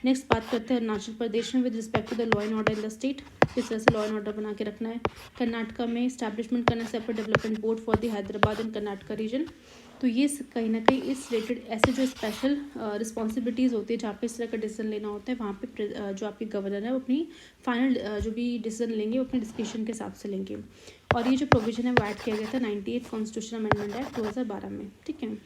नेक्स्ट बात करते हैं अरुणाचल प्रदेश में with respect to the law and order in the state किस तरह से लॉ एंड ऑर्डर बना के रखना है। कर्नाटका में इस्टेब्लिशमेंट करना separate development board for the Hyderabad and Karnataka region. तो ये कहीं ना कहीं इस रिलेटेड ऐसे जो स्पेशल रिस्पॉन्सिबिलिटीज़ होती है जहाँ पे इस तरह का डिसीजन लेना होता है वहाँ पे जो आपके गवर्नर है वो अपनी फाइनल जो भी डिसीजन लेंगे वो अपने डिस्क्रिशन के हिसाब से लेंगे। और ये जो प्रोविजन है वो ऐड किया गया था 98 कॉन्स्टिट्यूशन अमेंडमेंट एक्ट 2012 में, ठीक है।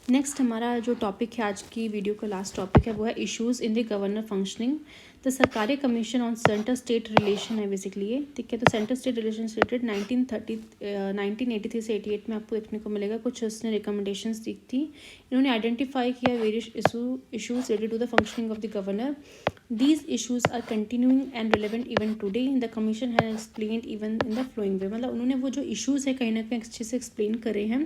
नेक्स्ट हमारा जो टॉपिक है आज की वीडियो का लास्ट टॉपिक है वो है issues in the governor functioning. The Sarkaria commission on centre state relation है बेसिकली ये, ठीक है। तो सेंटर स्टेट रिलेशन रिलेटेड 1983 से 88 में आपको देखने को मिलेगा कुछ उसने रिकमेंडेशंस दी थी। इन्होंने आइडेंटिफाई किया various issues related to the functioning of the governor. These issues are continuing and relevant even today. The commission has explained even in the flowing way। मतलब उन्होंने वो जो इश्यूज़ है कहीं ना कहीं अच्छे से एक्सप्लेन करे हैं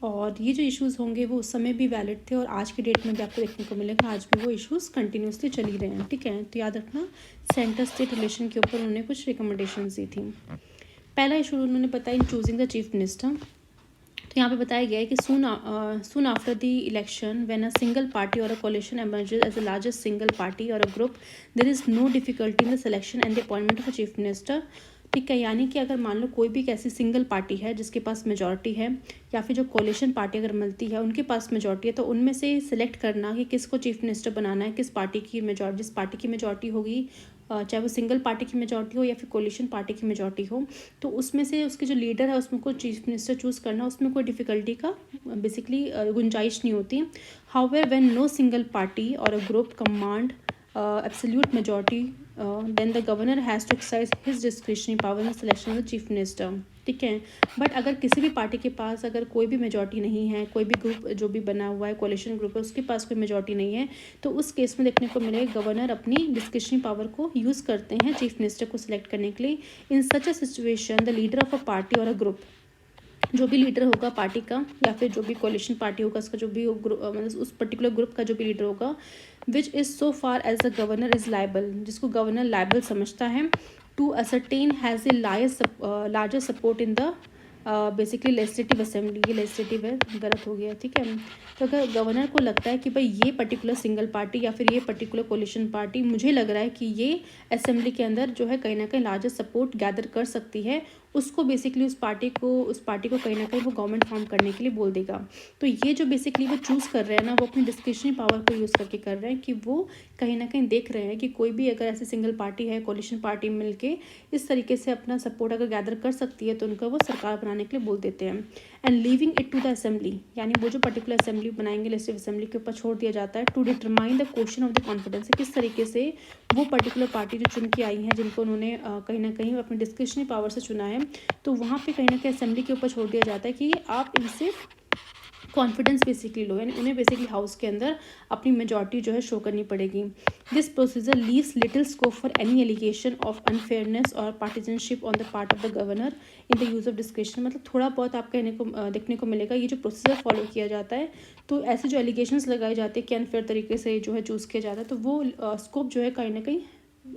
और ये जो इश्यूज़ होंगे वो उस समय भी वैलिड थे और आज की डेट में भी आपको देखने को मिलेगा, आज भी वो इश्यूज़ कंटिन्यूसली चल ही रहे हैं, ठीक है। तो याद रखना, सेंटर स्टेट रिलेशन के ऊपर उन्होंने कुछ रिकमेंडेशंस दी थी। पहला इशू उन्होंने बताया इन चूजिंग द चीफ मिनिस्टर। तो यहाँ पे बताया गया है कि soon after the election when a single party or a coalition emerges as the largest single party or a group, there is no difficulty in the selection and the appointment of a chief minister। ठीक है, यानी कि अगर मान लो कोई भी ऐसी single party है जिसके पास मेजॉरिटी है, या फिर जो कोलिशन पार्टी अगर मिलती है उनके पास मेजॉरिटी है, तो उनमें से सिलेक्ट करना कि किसको चीफ मिनिस्टर बनाना है, किस पार्टी की मेजॉरिटी, जिस पार्टी की मेजॉरिटी होगी, चाहे वो सिंगल पार्टी की मेजॉरिटी हो या फिर कोलिशन पार्टी की मेजॉरिटी हो, तो उसमें से उसके जो लीडर है उसमें को चीफ मिनिस्टर चूज़ करना, उसमें कोई डिफ़िकल्टी का बेसिकली गुंजाइश नहीं होती। However when no single party और a group command absolute majority, then the governor has to exercise his discretionary power in selection of the chief minister. ठीक है, बट अगर किसी भी पार्टी के पास अगर कोई भी मेजॉरिटी नहीं है, कोई भी ग्रुप जो भी बना हुआ है, कोलिशन ग्रुप है, उसके पास कोई मेजॉरिटी नहीं है, तो उस केस में देखने को मिलेगा गवर्नर अपनी डिस्क्रिशनरी पावर को यूज़ करते हैं चीफ मिनिस्टर को सिलेक्ट करने के लिए। In such a situation the leader of a party और अ ग्रुप, जो भी लीडर होगा पार्टी का या फिर जो भी कोलिशन पार्टी होगा उसका जो भी मतलब उस पर्टिकुलर ग्रुप का जो भी लीडर होगा, which is so far as the governor is liable, जिसको गवर्नर लाइबल समझता है, to ascertain has a larger support in the basically legislative assembly. ये लेजिस्लेटिव है, गलत हो गया, ठीक है। तो अगर गवर्नर को लगता है कि भाई ये पर्टिकुलर सिंगल पार्टी या फिर ये पर्टिकुलर कोलिशन पार्टी, मुझे लग रहा है कि ये असेंबली के अंदर जो है कहीं ना कहीं लार्जर सपोर्ट गैदर कर सकती है, उसको बेसिकली उस पार्टी को कहीं ना कहीं वो गवर्नमेंट फॉर्म करने के लिए बोल देगा। तो ये जो बेसिकली वो चूज़ कर रहे हैं ना, वो अपनी डिस्क्रिशनरी पावर को यूज़ करके कर रहे हैं कि वो कहीं ना कहीं देख रहे हैं कि कोई भी अगर ऐसी सिंगल पार्टी है, कोलिशन पार्टी मिलके इस तरीके से अपना सपोर्ट अगर गैदर कर सकती है, तो उनका वो सरकार बनाने के लिए बोल देते हैं। And leaving it to the assembly, यानी वो जो पर्टिकुलर असेंबली बनाएंगे लेजिस्लेटिव असेंबली के ऊपर छोड़ दिया जाता है, to determine the question of the confidence, किस तरीके से वो पर्टिकुलर पार्टी जो चुन के आई है, जिनको उन्होंने कहीं ना कहीं अपनी डिस्क्रिशनरी पावर से चुना है, तो वहाँ पे कहीं ना कहीं असेंबली के ऊपर छोड़ दिया जाता है कि आप इनसे कॉन्फिडेंस बेसिकली लो, यानी उन्हें बेसिकली हाउस के अंदर अपनी मेजॉरिटी जो है शो करनी पड़ेगी। This procedure leaves little scope for any allegation of unfairness और partisanship on the part of the governor in the use of discretion. मतलब थोड़ा बहुत आप कहने को देखने को मिलेगा, ये जो प्रोसीजर फॉलो किया जाता है, तो ऐसे जो एलिगेशंस लगाए जाते हैं कि अनफेयर तरीके से जो है चूज़ किया जाता है, तो वो स्कोप जो है कहीं ना कहीं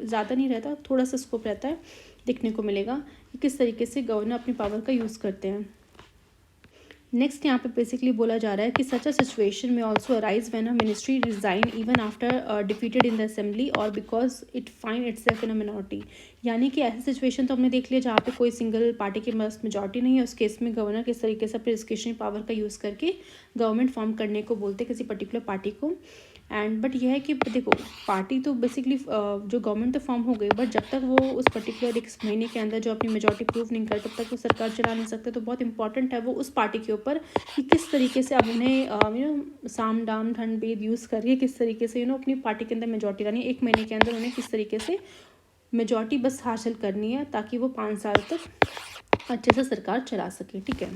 ज़्यादा नहीं रहता, थोड़ा सा स्कोप रहता है, देखने को मिलेगा कि किस तरीके से गवर्नर अपनी पावर का यूज़ करते हैं। नेक्स्ट यहाँ पे बेसिकली बोला जा रहा है कि सच अ सिचुएशन में also arise when a ministry resign even after defeated in the assembly और because it find itself in a minority. यानी कि ऐसी सिचुएशन तो हमने देख लिया जहाँ पे कोई सिंगल पार्टी के पास मेजॉरिटी नहीं है, उस केस में गवर्नर किस तरीके से अपनी डिस्क्रिशनरी पावर का यूज़ करके गवर्नमेंट फॉर्म करने को बोलते हैं किसी पर्टिकुलर पार्टी को। एंड बट यह है कि देखो, पार्टी तो बेसिकली जो गवर्नमेंट तो फॉर्म हो गई, बट जब तक वो उस पर्टिकुलर एक महीने के अंदर जो अपनी मेजॉरिटी प्रूव नहीं करे, तब तक वो सरकार चला नहीं सकते। तो बहुत इंपॉर्टेंट है वो उस पार्टी के ऊपर कि किस तरीके से अब उन्हें साम दाम ठंड भेद यूज़ करके किस तरीके से अपनी पार्टी के अंदर मेजॉरिटी लानी है, एक महीने के अंदर उन्हें किस तरीके से मेजॉरिटी बस हासिल करनी है, ताकि वो 5 साल तक अच्छे से सरकार चला सके, ठीक है।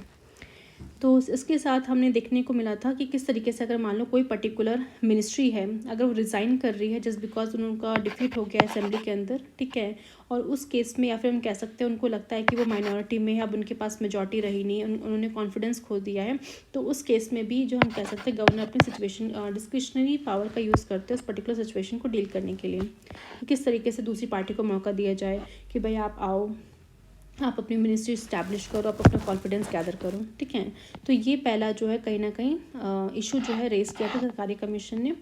तो इसके साथ हमने देखने को मिला था कि किस तरीके से अगर मान लो कोई पर्टिकुलर मिनिस्ट्री है, अगर वो रिज़ाइन कर रही है जस्ट बिकॉज उनका डिफीट हो गया असेंबली के अंदर, ठीक है, और उस केस में या फिर हम कह सकते हैं उनको लगता है कि वो माइनॉरिटी में है, अब उनके पास मेजॉरिटी रही नहीं, उन्होंने कॉन्फिडेंस खो दिया है, तो उस केस में भी जो हम कह सकते हैं गवर्नर अपनी सिचुएशन डिस्क्रिशनरी पावर का यूज़ करते हैं उस पर्टिकुलर सिचुएशन को डील करने के लिए, किस तरीके से दूसरी पार्टी को मौका दिया जाए कि भाई आप आओ, आप अपनी मिनिस्ट्री इस्टेब्लिश करो, आप अपना कॉन्फिडेंस गैदर करो, ठीक है। तो ये पहला जो है कहीं ना कहीं इशू जो है रेस किया था सरकारी कमीशन ने।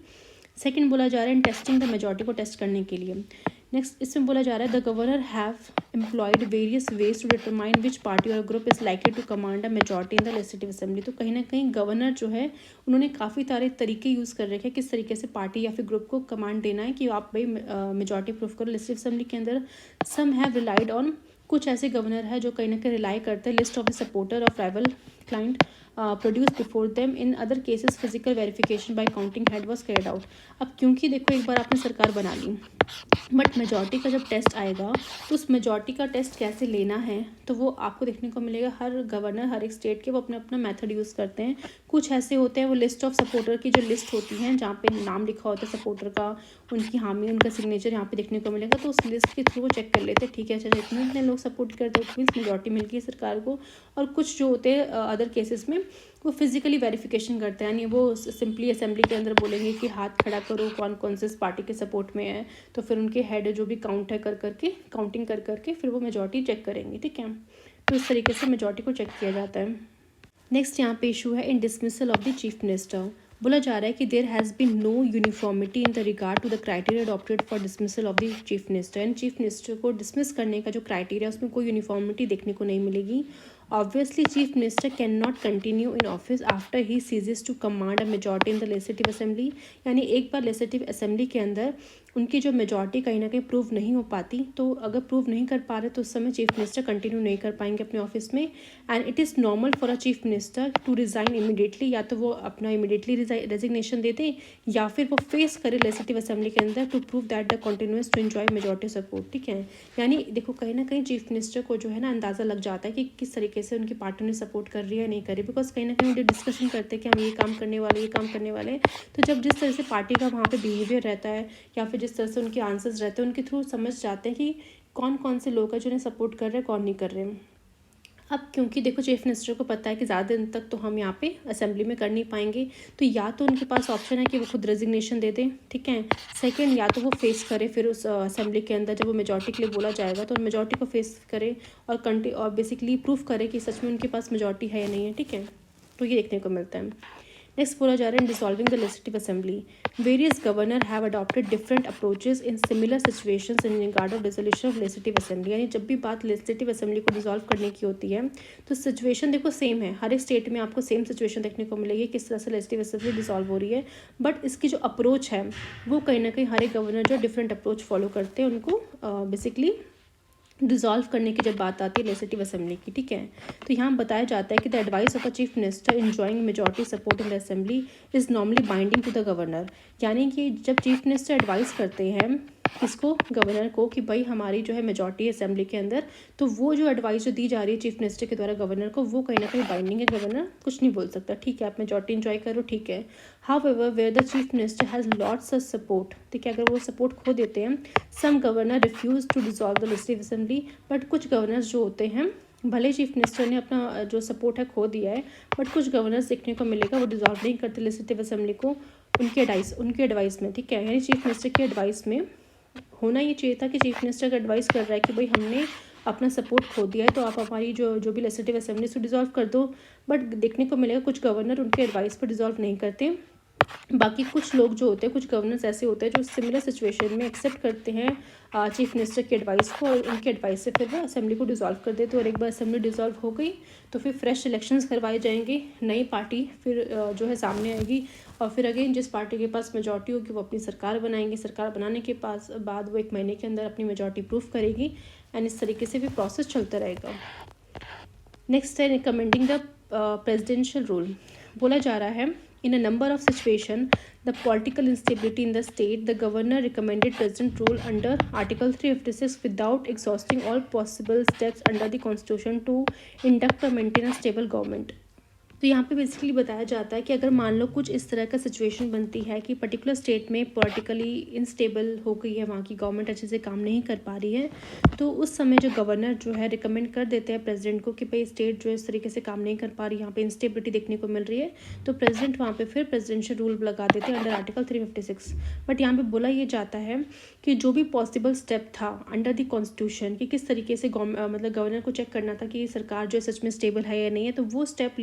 सेकंड बोला जा रहा है टेस्टिंग द मेजॉरिटी को टेस्ट करने के लिए। नेक्स्ट इसमें बोला जा रहा है the governor have employed various ways to determine which party और group is likely to command a majority in the legislative assembly. तो कहीं ना कहीं गवर्नर जो है उन्होंने काफ़ी सारे तरीके यूज़ कर रखे हैं किस तरीके से पार्टी या फिर ग्रुप को कमांड देना है कि आप भाई मेजॉरिटी प्रूफ करो लेजिस्लेटिव असेंबली के अंदर। सम हैव रिलाइड ऑन, कुछ ऐसे गवर्नर है जो कहीं ना कहीं रिलाई करते हैं list of the supporter of rival client produce before them, in other cases physical verification bye counting head was carried out. अब क्योंकि देखो एक बार आपने सरकार बना ली, बट मेजॉरिटी का जब टेस्ट आएगा तो उस मेजॉरिटी का टेस्ट कैसे लेना है, तो वो आपको देखने को मिलेगा हर गवर्नर हर एक स्टेट के वो अपना अपना मेथड यूज़ करते हैं। कुछ ऐसे होते हैं वो लिस्ट ऑफ सपोर्टर की जो लिस्ट होती है जहाँ पे नाम लिखा होता है सपोर्टर का, उनकी हामी, उनका सिग्नेचर यहाँ पे देखने को मिलेगा, तो उस लिस्ट के थ्रू वो चेक कर लेते हैं, ठीक है अच्छा इतने इतने लोग सपोर्ट करते हैं, मीन्स मेजॉरिटी मिल गई सरकार को। और कुछ जो होते हैं अदर केसेस में वो फिजिकली वेरिफिकेशन करते हैं, यानी वो सिंपली असेंबली के अंदर बोलेंगे कि हाथ खड़ा करो कौन कौन से पार्टी के सपोर्ट में है, तो फिर उनके हेड जो भी काउंट है कर करके काउंटिंग कर करके फिर वो मेजॉरिटी चेक करेंगे, ठीक है। तो इस तरीके से मेजॉरिटी को चेक किया जाता है। नेक्स्ट यहाँ पे इशू है in dismissal of the chief minister. बोला जा रहा है कि there has been no uniformity in the regard to the criteria adopted for dismissal of the chief minister. And chief minister को डिसमिस करने का जो क्राइटेरिया उसमें कोई यूनिफॉर्मिटी देखने को नहीं मिलेगी। Obviously chief minister can not continue in office after he ceases to command a majority in the legislative assembly, यानी एक बार लेजिस्लेटिव असेंबली के अंदर उनकी जो मेजॉरिटी कहीं ना कहीं प्रूव नहीं हो पाती, तो अगर प्रूव नहीं कर पा रहे तो उस समय चीफ मिनिस्टर कंटिन्यू नहीं कर पाएंगे अपने ऑफिस में। And it is normal for a chief minister to resign immediately, या तो वो अपना इमीडिएटली रेजिग्नेशन दे दें या फिर वो फेस करे लेजिस्लेटिव असेंबली के अंदर to prove that the continues to enjoy majority support, ठीक है। यानी देखो कहीं ना कहीं चीफ मिनिस्टर को जो है ना अंदाज़ा लग जाता है कि किस तरीके से उनकी पार्टी ने सपोर्ट कर रही है नहीं कर रही, बिकॉज कहीं ना कहीं उनके डिस्कशन करते हैं कि हम ये काम करने वाले ये काम करने वाले। तो जब जिस तरह से पार्टी का वहाँ पे बिहेवियर रहता है या फिर जिस तरह से उनके आंसर्स रहते हैं, उनके थ्रू समझ जाते हैं कि कौन कौन से लोग हैं जो उन्हें सपोर्ट कर रहे हैं कौन नहीं कर रहे हैं। अब क्योंकि देखो चीफ मिनिस्टर को पता है कि ज़्यादा दिन तक तो हम यहाँ पे असेंबली में कर नहीं पाएंगे, तो या तो उनके पास ऑप्शन है कि वो खुद रेजिग्नेशन दे दें, ठीक है। सेकंड, या तो वो फेस करे फिर उस असेंबली के अंदर जब वो मेजॉरिटी के लिए बोला जाएगा तो मेजॉरिटी को फेस करे और बेसिकली प्रूफ करे कि सच में उनके पास मेजॉरिटी है या नहीं है, ठीक है। तो ये देखने को मिलता है। नेक्स्ट बोला जा रहा है in dissolving the legislative assembly various governor have adopted different approaches in similar situations in regard of dissolution of legislative assembly. यानी जब भी बात लेजिस्लेटिव असेंबली को डिसॉल्व करने की होती है तो सिचुएशन देखो सेम है, हर एक स्टेट में आपको सेम सिचुएशन देखने को मिलेगी किस तरह से लेजिस्लेटिव असेंबली डिसॉल्व हो रही है, बट इसकी जो अप्रोच है वो कहीं ना कहीं हर एक गवर्नर जो डिफरेंट अप्रोच फॉलो करते हैं उनको बेसिकली डिसॉल्व करने की जब बात आती है लेजिस्लेटिव असेंबली की, ठीक है। तो यहाँ बताया जाता है कि the advice of a chief minister enjoying majority support in the assembly is normally binding to the governor. यानी कि जब चीफ मिनिस्टर एडवाइस करते हैं किसको, गवर्नर को, कि भाई हमारी जो है मेजॉरिटी असेंबली के अंदर, तो वो जो एडवाइस जो दी जा रही है चीफ मिनिस्टर के द्वारा गवर्नर को वो कहीं ना कहीं बाइंडिंग है, गवर्नर कुछ नहीं बोल सकता, ठीक है आप मेजॉरिटी इंजॉय करो, ठीक है। However where the chief minister has lots of support, ठीक है, अगर वो सपोर्ट खो देते हैं, some governor refuse to dissolve the legislative assembly, but कुछ गवर्नर्स जो होते हैं भले चीफ मिनिस्टर ने अपना जो सपोर्ट है खो दिया है, बट कुछ गवर्नर्स देखने को मिलेगा वो डिसॉल्व नहीं करते लेजिस्लेटिव असेंबली को उनके एडवाइस में, ठीक है। यानी चीफ मिनिस्टर की एडवाइस में होना ये चाहिए था कि चीफ मिनिस्टर का एडवाइस कर रहा है कि भाई हमने अपना सपोर्ट खो दिया है तो आप हमारी जो भी लेजिस्लेटिव असेंबली उसको डिसॉल्व कर दो, बट देखने को मिलेगा कुछ गवर्नर उनके एडवाइस पर डिसॉल्व नहीं करते। बाकी कुछ लोग जो होते हैं, कुछ गवर्नर्स ऐसे होते हैं जो सिमिलर सिचुएशन में एक्सेप्ट करते हैं चीफ मिनिस्टर की एडवाइस को और उनके एडवाइस से फिर वो असेंबली को डिसॉल्व कर देते हैं। और एक बार असेंबली डिसॉल्व हो गई तो फिर फ्रेश इलेक्शंस करवाए जाएंगे, नई पार्टी फिर जो है सामने आएगी और फिर अगेन जिस पार्टी के पास मेजॉरिटी होगी वो अपनी सरकार बनाएंगे। सरकार बनाने के बाद वो 1 महीने के अंदर अपनी मेजॉरिटी प्रूफ करेगी एंड इस तरीके से भी प्रोसेस चलता रहेगा। नेक्स्ट है रिकमेंडिंग द प्रेसिडेंशियल रूल। बोला जा रहा है in a number of situations the political instability in the state, the governor recommended president rule under article 356 without exhausting all possible steps under the constitution to induct or maintain a stable government। तो यहाँ पे basically बताया जाता है कि अगर मान लो कुछ इस तरह का सिचुएशन बनती है कि पर्टिकुलर स्टेट में पॉलिटिकली इंस्टेबल हो गई है, वहाँ की गवर्नमेंट अच्छे से काम नहीं कर पा रही है, तो उस समय जो गवर्नर जो है रिकमेंड कर देते हैं प्रेसिडेंट को कि भाई स्टेट जो है इस तरीके से काम नहीं कर पा रही, यहाँ पे इंस्टेबिलिटी देखने को मिल रही है, तो प्रेसिडेंट वहाँ पे फिर प्रेसिडेंशियल रूल लगा देते हैं अंडर आर्टिकल 356। बट यहाँ पे बोला ये जाता है कि जो भी पॉसिबल स्टेप था अंडर द कॉन्स्टिट्यूशन कि किस तरीके से मतलब गवर्नर को चेक करना था कि सरकार जो है सच में स्टेबल है या नहीं है, तो वो स्टेप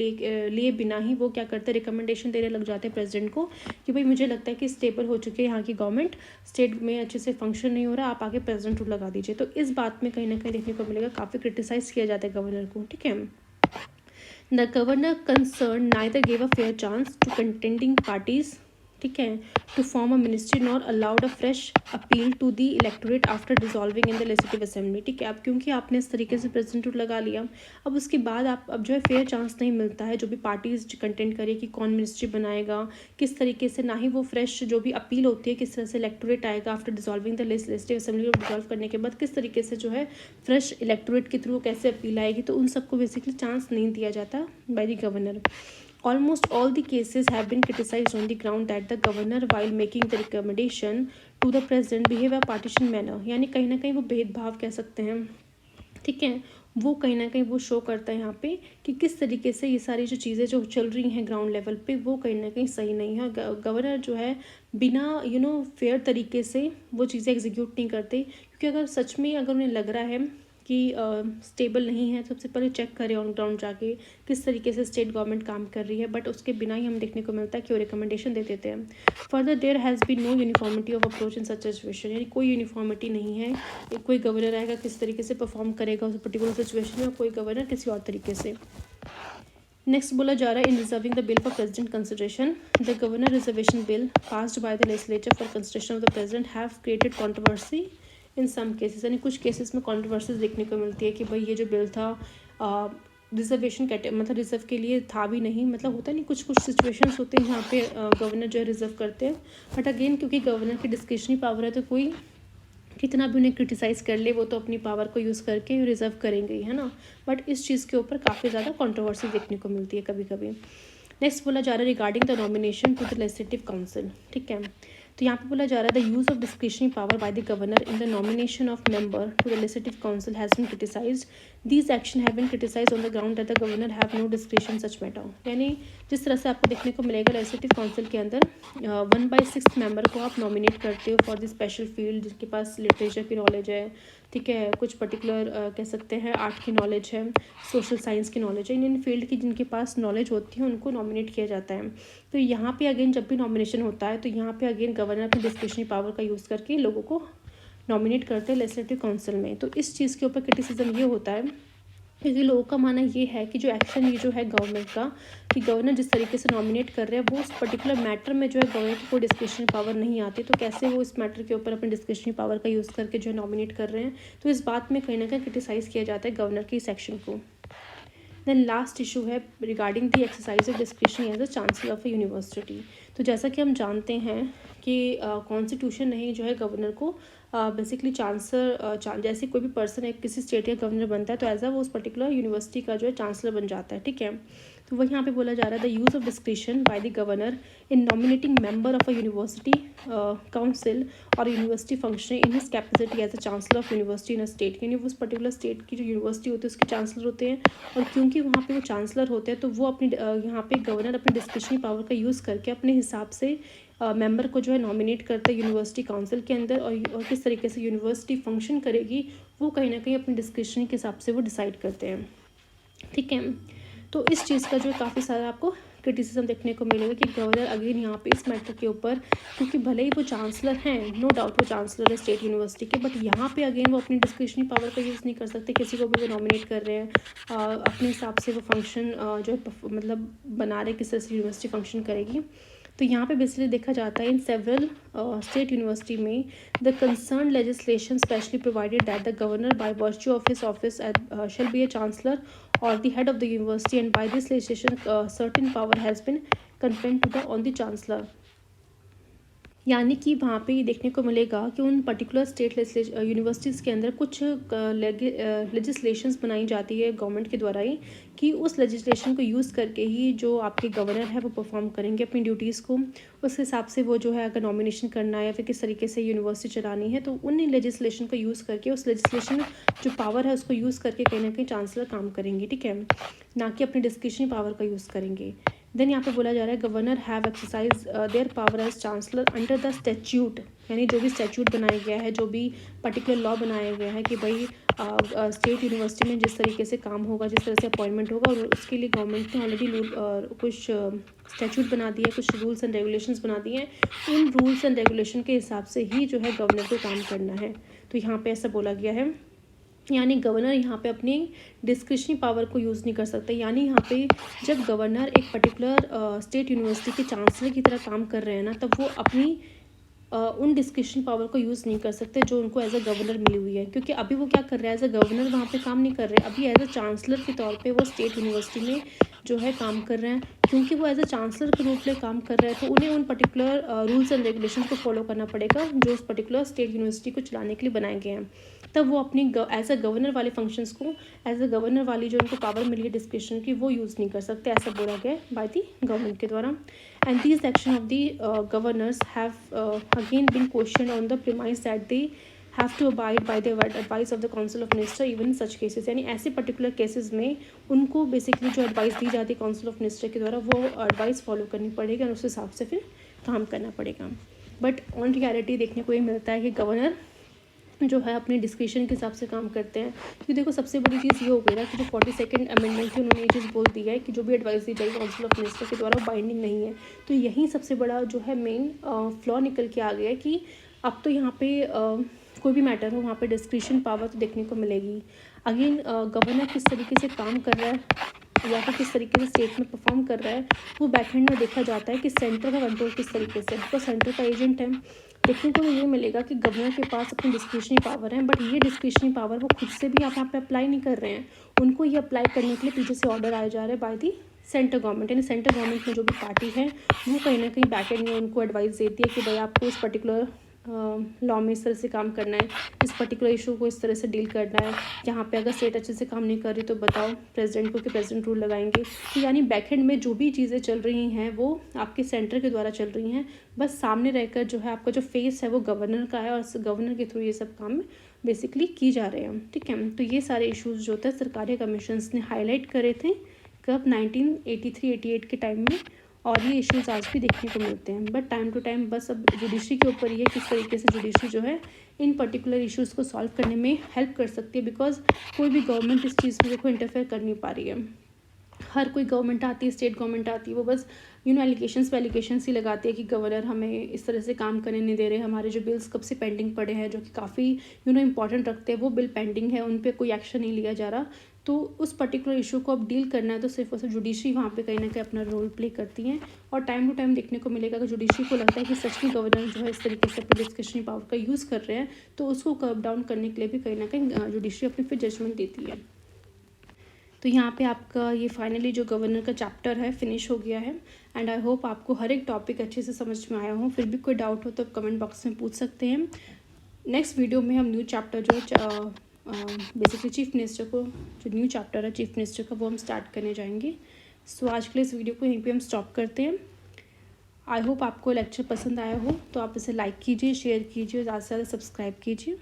लिए बिना ही वो क्या करते हैं, रिकमेंडेशन देने लग जाते हैं प्रेसिडेंट को कि भाई मुझे लगता है कि स्टेबल हो चुकी है यहाँ की गवर्नमेंट, स्टेट में अच्छे से फंक्शन नहीं हो रहा, आप आगे प्रेसिडेंट रूल लगा दीजिए। तो इस बात में कहीं ना कहीं देखने को मिलेगा काफ़ी क्रिटिसाइज किया जाता है गवर्नर को, ठीक है। The governor concern neither gave a fair chance to contending parties, ठीक है, to form a ministry nor allowed a fresh appeal to the electorate after dissolving in the legislative assembly, ठीक है। अब क्योंकि आपने इस तरीके से प्रेसिडेंट रूल लगा लिया, अब उसके बाद अब जो है फेयर चांस नहीं मिलता है जो भी पार्टीज कंटेंट करे कि कौन मिनिस्ट्री बनाएगा किस तरीके से, ना ही वो फ्रेश जो भी अपील होती है किस तरह से इलेक्टोरेट आएगा after dissolving the legislative assembly को डिसॉल्व करने के बाद किस तरीके से जो है फ्रेश इलेक्टोरेट के थ्रू कैसे अपील आएगी, तो उन सबको बेसिकली चांस नहीं दिया जाता bye the governor. Almost all the cases have been criticized on the ground that the governor, while making the recommendation to the president, behave a partisan manner, यानी कहीं ना कहीं वो भेदभाव कह सकते हैं, ठीक है, वो कहीं ना कहीं वो शो करता है यहाँ पे कि किस तरीके से ये सारी जो चीज़ें जो चल रही हैं ग्राउंड लेवल पे वो कहीं ना कहीं सही नहीं है। गवर्नर जो है बिना फेयर तरीके से वो चीज़ें एग्जीक्यूट नहीं करते, क्योंकि अगर सच में अगर उन्हें लग रहा है कि स्टेबल नहीं है, सबसे पहले चेक करें ऑन ग्राउंड जाके किस तरीके से स्टेट गवर्नमेंट काम कर रही है, बट उसके बिना ही हम देखने को मिलता है कि वो रिकमेंडेशन दे देते हैं। Further there has been no uniformity of approach in such situation, यानी कोई यूनिफॉर्मिटी नहीं है, कोई गवर्नर आएगा किस तरीके से परफॉर्म करेगा उस पर्टिकुलर सिचुएशन में, और कोई गवर्नर किसी और तरीके से। नेक्स्ट बोला जा रहा है in reserving the bill for president consideration, the governor reservation bill passed by the legislature for consideration of the president have created controversy in some cases, यानी कुछ केसेस में कंट्रोवर्सीज देखने को मिलती है कि भाई ये जो बिल था रिजर्वेशन मतलब रिजर्व के लिए था भी नहीं, मतलब होता नहीं, कुछ कुछ सिचुएशंस होते हैं जहाँ पे गवर्नर जो है रिजर्व करते हैं, बट अगेन क्योंकि गवर्नर की डिस्क्रिशनरी पावर है तो कोई कितना भी उन्हें क्रिटिसाइज़ कर ले वो तो अपनी पावर को यूज़ करके रिजर्व करेंगे ही, है ना। बट इस चीज़ के ऊपर काफ़ी ज़्यादा कंट्रोवर्सी देखने को मिलती है कभी कभी। नेक्स्ट बोला जा रहा है regarding the nomination to the legislative council, ठीक है। तो यहाँ पे बोला जा रहा है the use of discretionary power by the governor in the nomination of member to the legislative council has been criticised, these action have been criticised on the ground that the governor have no discretion such matter, यानी जिस तरह से आपको देखने को मिलेगा legislative council के अंदर 1/6 मेंबर को आप नॉमिनेट करते हो फॉर द स्पेशल फील्ड, जिसके पास लिटरेचर की नॉलेज है, ठीक है, कुछ पर्टिकुलर कह सकते हैं आर्ट की नॉलेज है, सोशल साइंस की नॉलेज है, इन फील्ड की जिनके पास नॉलेज होती है उनको नॉमिनेट किया जाता है। तो यहाँ पे अगेन जब भी नॉमिनेशन होता है तो यहाँ पे अगेन गवर्नर अपनी डिस्क्रिशनरी पावर का यूज़ करके लोगों को नॉमिनेट करते हैं लेजिस्लेटिव काउंसिल में। तो इस चीज़ के ऊपर क्रिटिसिज्म ये होता है क्योंकि लोगों का मानना ये है कि जो एक्शन ये जो है गवर्नमेंट का, कि गवर्नर जिस तरीके से नॉमिनेट कर रहे हैं वो उस पर्टिकुलर मैटर में जो है गवर्नर की कोई डिस्क्रिशनरी पावर नहीं आती, तो कैसे वो इस मैटर के ऊपर अपनी डिस्क्रिशनरी पावर का यूज़ करके जो है नॉमिनेट कर रहे हैं। तो इस बात में कहीं ना कहीं क्रिटिसाइज़ किया जाता है गवर्नर की इस एक्शन को। देन लास्ट इशू है regarding the exercise of discretion as a chancellor of a university. तो जैसा कि हम जानते हैं कि कॉन्स्टिट्यूशन ने जो है गवर्नर को बेसिकली चांसलर जैसे कोई भी पर्सन एक किसी स्टेट का गवर्नर बनता है तो एज अ वो उस पर्टिकुलर यूनिवर्सिटी का जो है चांसलर बन जाता है, ठीक है। तो वही यहाँ पे बोला जा रहा है the use of discretion by the governor in nominating member of a university council और university functioning in his capacity as a chancellor of university in a state, यानी वो उस पर्टिकुलर स्टेट की जो यूनिवर्सिटी होती है उसके चांसलर होते हैं, और क्योंकि वहाँ पे वो चांसलर होते हैं तो वो अपनी यहाँ पे गवर्नर अपनी डिस्क्रिशनरी पावर का यूज़ करके अपने हिसाब से मेंबर को जो है नॉमिनेट करते हैं यूनिवर्सिटी काउंसिल के अंदर, और किस तरीके से यूनिवर्सिटी फंक्शन करेगी वो कहीं ना कहीं अपनी डिस्क्रिशनरी के हिसाब से वो डिसाइड करते हैं, ठीक है। तो इस चीज़ का जो है काफ़ी सारा आपको क्रिटिसिज्म देखने को मिलेगा कि गवर्नर अगेन यहाँ पे इस मैटर के ऊपर, क्योंकि भले ही वो चांसलर हैं, नो डाउट वो चांसलर है स्टेट यूनिवर्सिटी के, बट यहाँ पे अगेन वो अपनी डिस्क्रिशनरी पावर का यूज़ नहीं कर सकते, किसी को भी वो नॉमिनेट कर रहे हैं अपने हिसाब से वो फंक्शन जो है मतलब बना रहे किस तरह से यूनिवर्सिटी फंक्शन करेगी। तो यहाँ पे बेसिकली देखा जाता है इन सेवरल स्टेट यूनिवर्सिटी में the concern legislation specially provided that the governor by virtue of his office shall be a chancellor or the head of the university, and by this legislation certain power has been conferred to the on the chancellor, यानी कि वहाँ पे ये देखने को मिलेगा कि उन पर्टिकुलर स्टेट यूनिवर्सिटीज़ के अंदर कुछ लेजिस्लेशंस बनाई जाती है गवर्नमेंट के द्वारा ही, कि उस लेजिस्लेशन को यूज़ करके ही जो आपके गवर्नर है वो परफॉर्म करेंगे अपनी ड्यूटीज़ को, उस हिसाब से वो जो है अगर नॉमिनेशन करना है या फिर किस तरीके से यूनिवर्सिटी चलानी है तो उन लेजिस्लेशन को यूज़ करके उस लेजिस्लेशन जो पावर है उसको यूज़ करके कहीं ना कहीं चांसलर काम करेंगे, ठीक है, ना कि अपनी डिस्क्रिशनरी पावर का यूज़ करेंगे। देन यहाँ पे बोला जा रहा है governor have exercise their power as chancellor under the statute, यानी जो भी स्टैच्यूट बनाया गया है, जो भी पर्टिकुलर लॉ बनाया गया है कि भाई स्टेट यूनिवर्सिटी में जिस तरीके से काम होगा, जिस तरह से अपॉइंटमेंट होगा, और उसके लिए गवर्नमेंट ने ऑलरेडी कुछ स्टैच्यूट बना दिए, कुछ रूल्स एंड रेगुलेशंस बना दिए हैं, उन रूल्स एंड रेगुलेशन के हिसाब से ही जो है गवर्नर को काम करना है। तो यहाँ पे ऐसा बोला गया है, यानी गवर्नर यहाँ पे अपनी डिस्क्रिशनरी पावर को यूज़ नहीं कर सकते, यानी यहाँ पे जब गवर्नर एक पर्टिकुलर स्टेट यूनिवर्सिटी के चांसलर की तरह काम कर रहे हैं ना, तब वो अपनी उन डिस्क्रिशनरी पावर को यूज़ नहीं कर सकते जो उनको एज अ गवर्नर मिली हुई है, क्योंकि अभी वो क्या कर रहे हैं एज अ गवर्नर वहाँ पे काम नहीं कर रहे, अभी एज अ चांसलर के तौर पे वो स्टेट यूनिवर्सिटी में जो है काम कर रहे हैं। क्योंकि वो एज अ चांसलर के रूप में काम कर रहे हैं तो उन्हें उन पर्टिकुलर रूल्स एंड रेगुलेशन को फॉलो करना पड़ेगा जो उस पर्टिकुलर स्टेट यूनिवर्सिटी को चलाने के लिए बनाए गए हैं, तब वो अपनी एज अ गवर्नर वाले फंक्शंस को, एज अ गवर्नर वाली जो उनको पावर मिली है डिस्क्रिशन की, वो यूज़ नहीं कर सकते, ऐसा बोला गया बाय द गवर्नमेंट के द्वारा। And these action of the governors have again been question on the premise that they have to abide by the advice of the council of minister even such cases, यानी ऐसे particular cases में उनको basically जो advice दी जाती है council of minister के द्वारा वो एडवाइस फॉलो करनी पड़ेगी और उस हिसाब से फिर काम करना पड़ेगा। बट ऑन रियलिटी देखने को ये मिलता है कि गवर्नर जो है अपने डिस्क्रिप्शन के हिसाब से काम करते हैं। क्योंकि देखो सबसे बड़ी चीज़ ये हो गई ना कि जो 42nd अमेंडमेंट थी उन्होंने ये चीज़ बोल दी है कि जो भी एडवाइस दी जाएगी काउंसिल ऑफ मिनिस्टर के द्वारा वो बाइंडिंग नहीं है। तो यही सबसे बड़ा जो है मेन फ्लॉ निकल के आ गया है कि अब तो यहाँ पे कोई भी मैटर हो वहाँ पे डिस्क्रिप्शन पावर तो देखने को मिलेगी। अगेन गवर्नर किस तरीके से काम कर रहा है या फिर किस तरीके से स्टेट में परफॉर्म कर रहा है वो बैकएंड में देखा जाता है कि सेंटर का कंट्रोल किस तरीके से, बिकॉज सेंटर का एजेंट है। देखने को ये मिलेगा कि गवर्नर के पास अपनी डिस्क्रिशनरी पावर है, बट ये डिस्क्रिशनरी पावर वो खुद से भी आप यहाँ पे अप्लाई नहीं कर रहे हैं। उनको ये अप्लाई करने के लिए पीछे से ऑर्डर आए जा रहे हैं बाय दी सेंटर गवर्नमेंट, यानी सेंटर गवर्नमेंट में जो भी पार्टी है वो कहीं ना कहीं बैकएंड में उनको एडवाइस देती है कि भाई आपको इस पर्टिकुलर लॉ में इस तरह से काम करना है, इस पर्टिकुलर इशू को इस तरह से डील करना है। यहाँ पे अगर स्टेट अच्छे से काम नहीं कर रही तो बताओ प्रेसिडेंट को कि प्रेसिडेंट रूल लगाएंगे। तो यानी बैकएंड में जो भी चीज़ें चल रही हैं वो आपके सेंटर के द्वारा चल रही हैं, बस सामने रहकर जो है आपका जो फेस है वो गवर्नर का है और गवर्नर के थ्रू ये सब काम बेसिकली की जा रहे हैं। ठीक है, तो ये सारे इशूज़ जो होते हैं सरकारी कमीशंस ने हाईलाइट करे थे कब 1983-88 के टाइम में, और ये इश्यूज आज भी देखने को मिलते हैं। बट टाइम टू टाइम बस अब जुडिशरी के ऊपर ये किस तरीके से जुडिशरी जो है इन पर्टिकुलर इश्यूज़ को सॉल्व करने में हेल्प कर सकती है, बिकॉज कोई भी गवर्नमेंट इस चीज़ में देखो इंटरफेयर कर नहीं पा रही है। हर कोई गवर्नमेंट आती है, स्टेट गवर्नमेंट आती है, वो बस एलिगेशंस पे एलिगेशंस ही लगाती है कि गवर्नर हमें इस तरह से काम करने नहीं दे रहे, हमारे जो बिल्स कब से पेंडिंग पड़े हैं जो कि काफ़ी इंपॉर्टेंट रखते हैं वो बिल पेंडिंग है, उन पर कोई एक्शन नहीं लिया जा रहा। तो उस पर्टिकुलर इशू को अब डील करना है तो सिर्फ और सिर्फ जुडिशरी वहाँ पे कहीं ना कहीं अपना रोल प्ले करती हैं। और टाइम टू टाइम देखने को मिलेगा कि जुडिशरी को लगता है कि सच में गवर्नर जो है इस तरीके से अपनी डिस्क्रिशनरी पावर का यूज़ कर रहे हैं, तो उसको कर्व डाउन करने के लिए भी कहीं ना कहीं जुडिशरी अपनी फिर जजमेंट देती है। तो यहाँ पे आपका ये फाइनली जो गवर्नर का चैप्टर है फिनिश हो गया है। एंड आई होप आपको हर एक टॉपिक अच्छे से समझ में आया हो। फिर भी कोई डाउट हो तो आप कमेंट बॉक्स में पूछ सकते हैं। नेक्स्ट वीडियो में हम न्यू चैप्टर जो बेसिकली चीफ मिनिस्टर को जो न्यू चैप्टर है चीफ मिनिस्टर का वो हम स्टार्ट करने जाएंगे। सो आज के लिए इस वीडियो को यहीं पे हम स्टॉप करते हैं। आई होप आपको लेक्चर पसंद आया हो तो आप इसे लाइक कीजिए, शेयर कीजिए, ज़्यादा से ज़्यादा सब्सक्राइब कीजिए।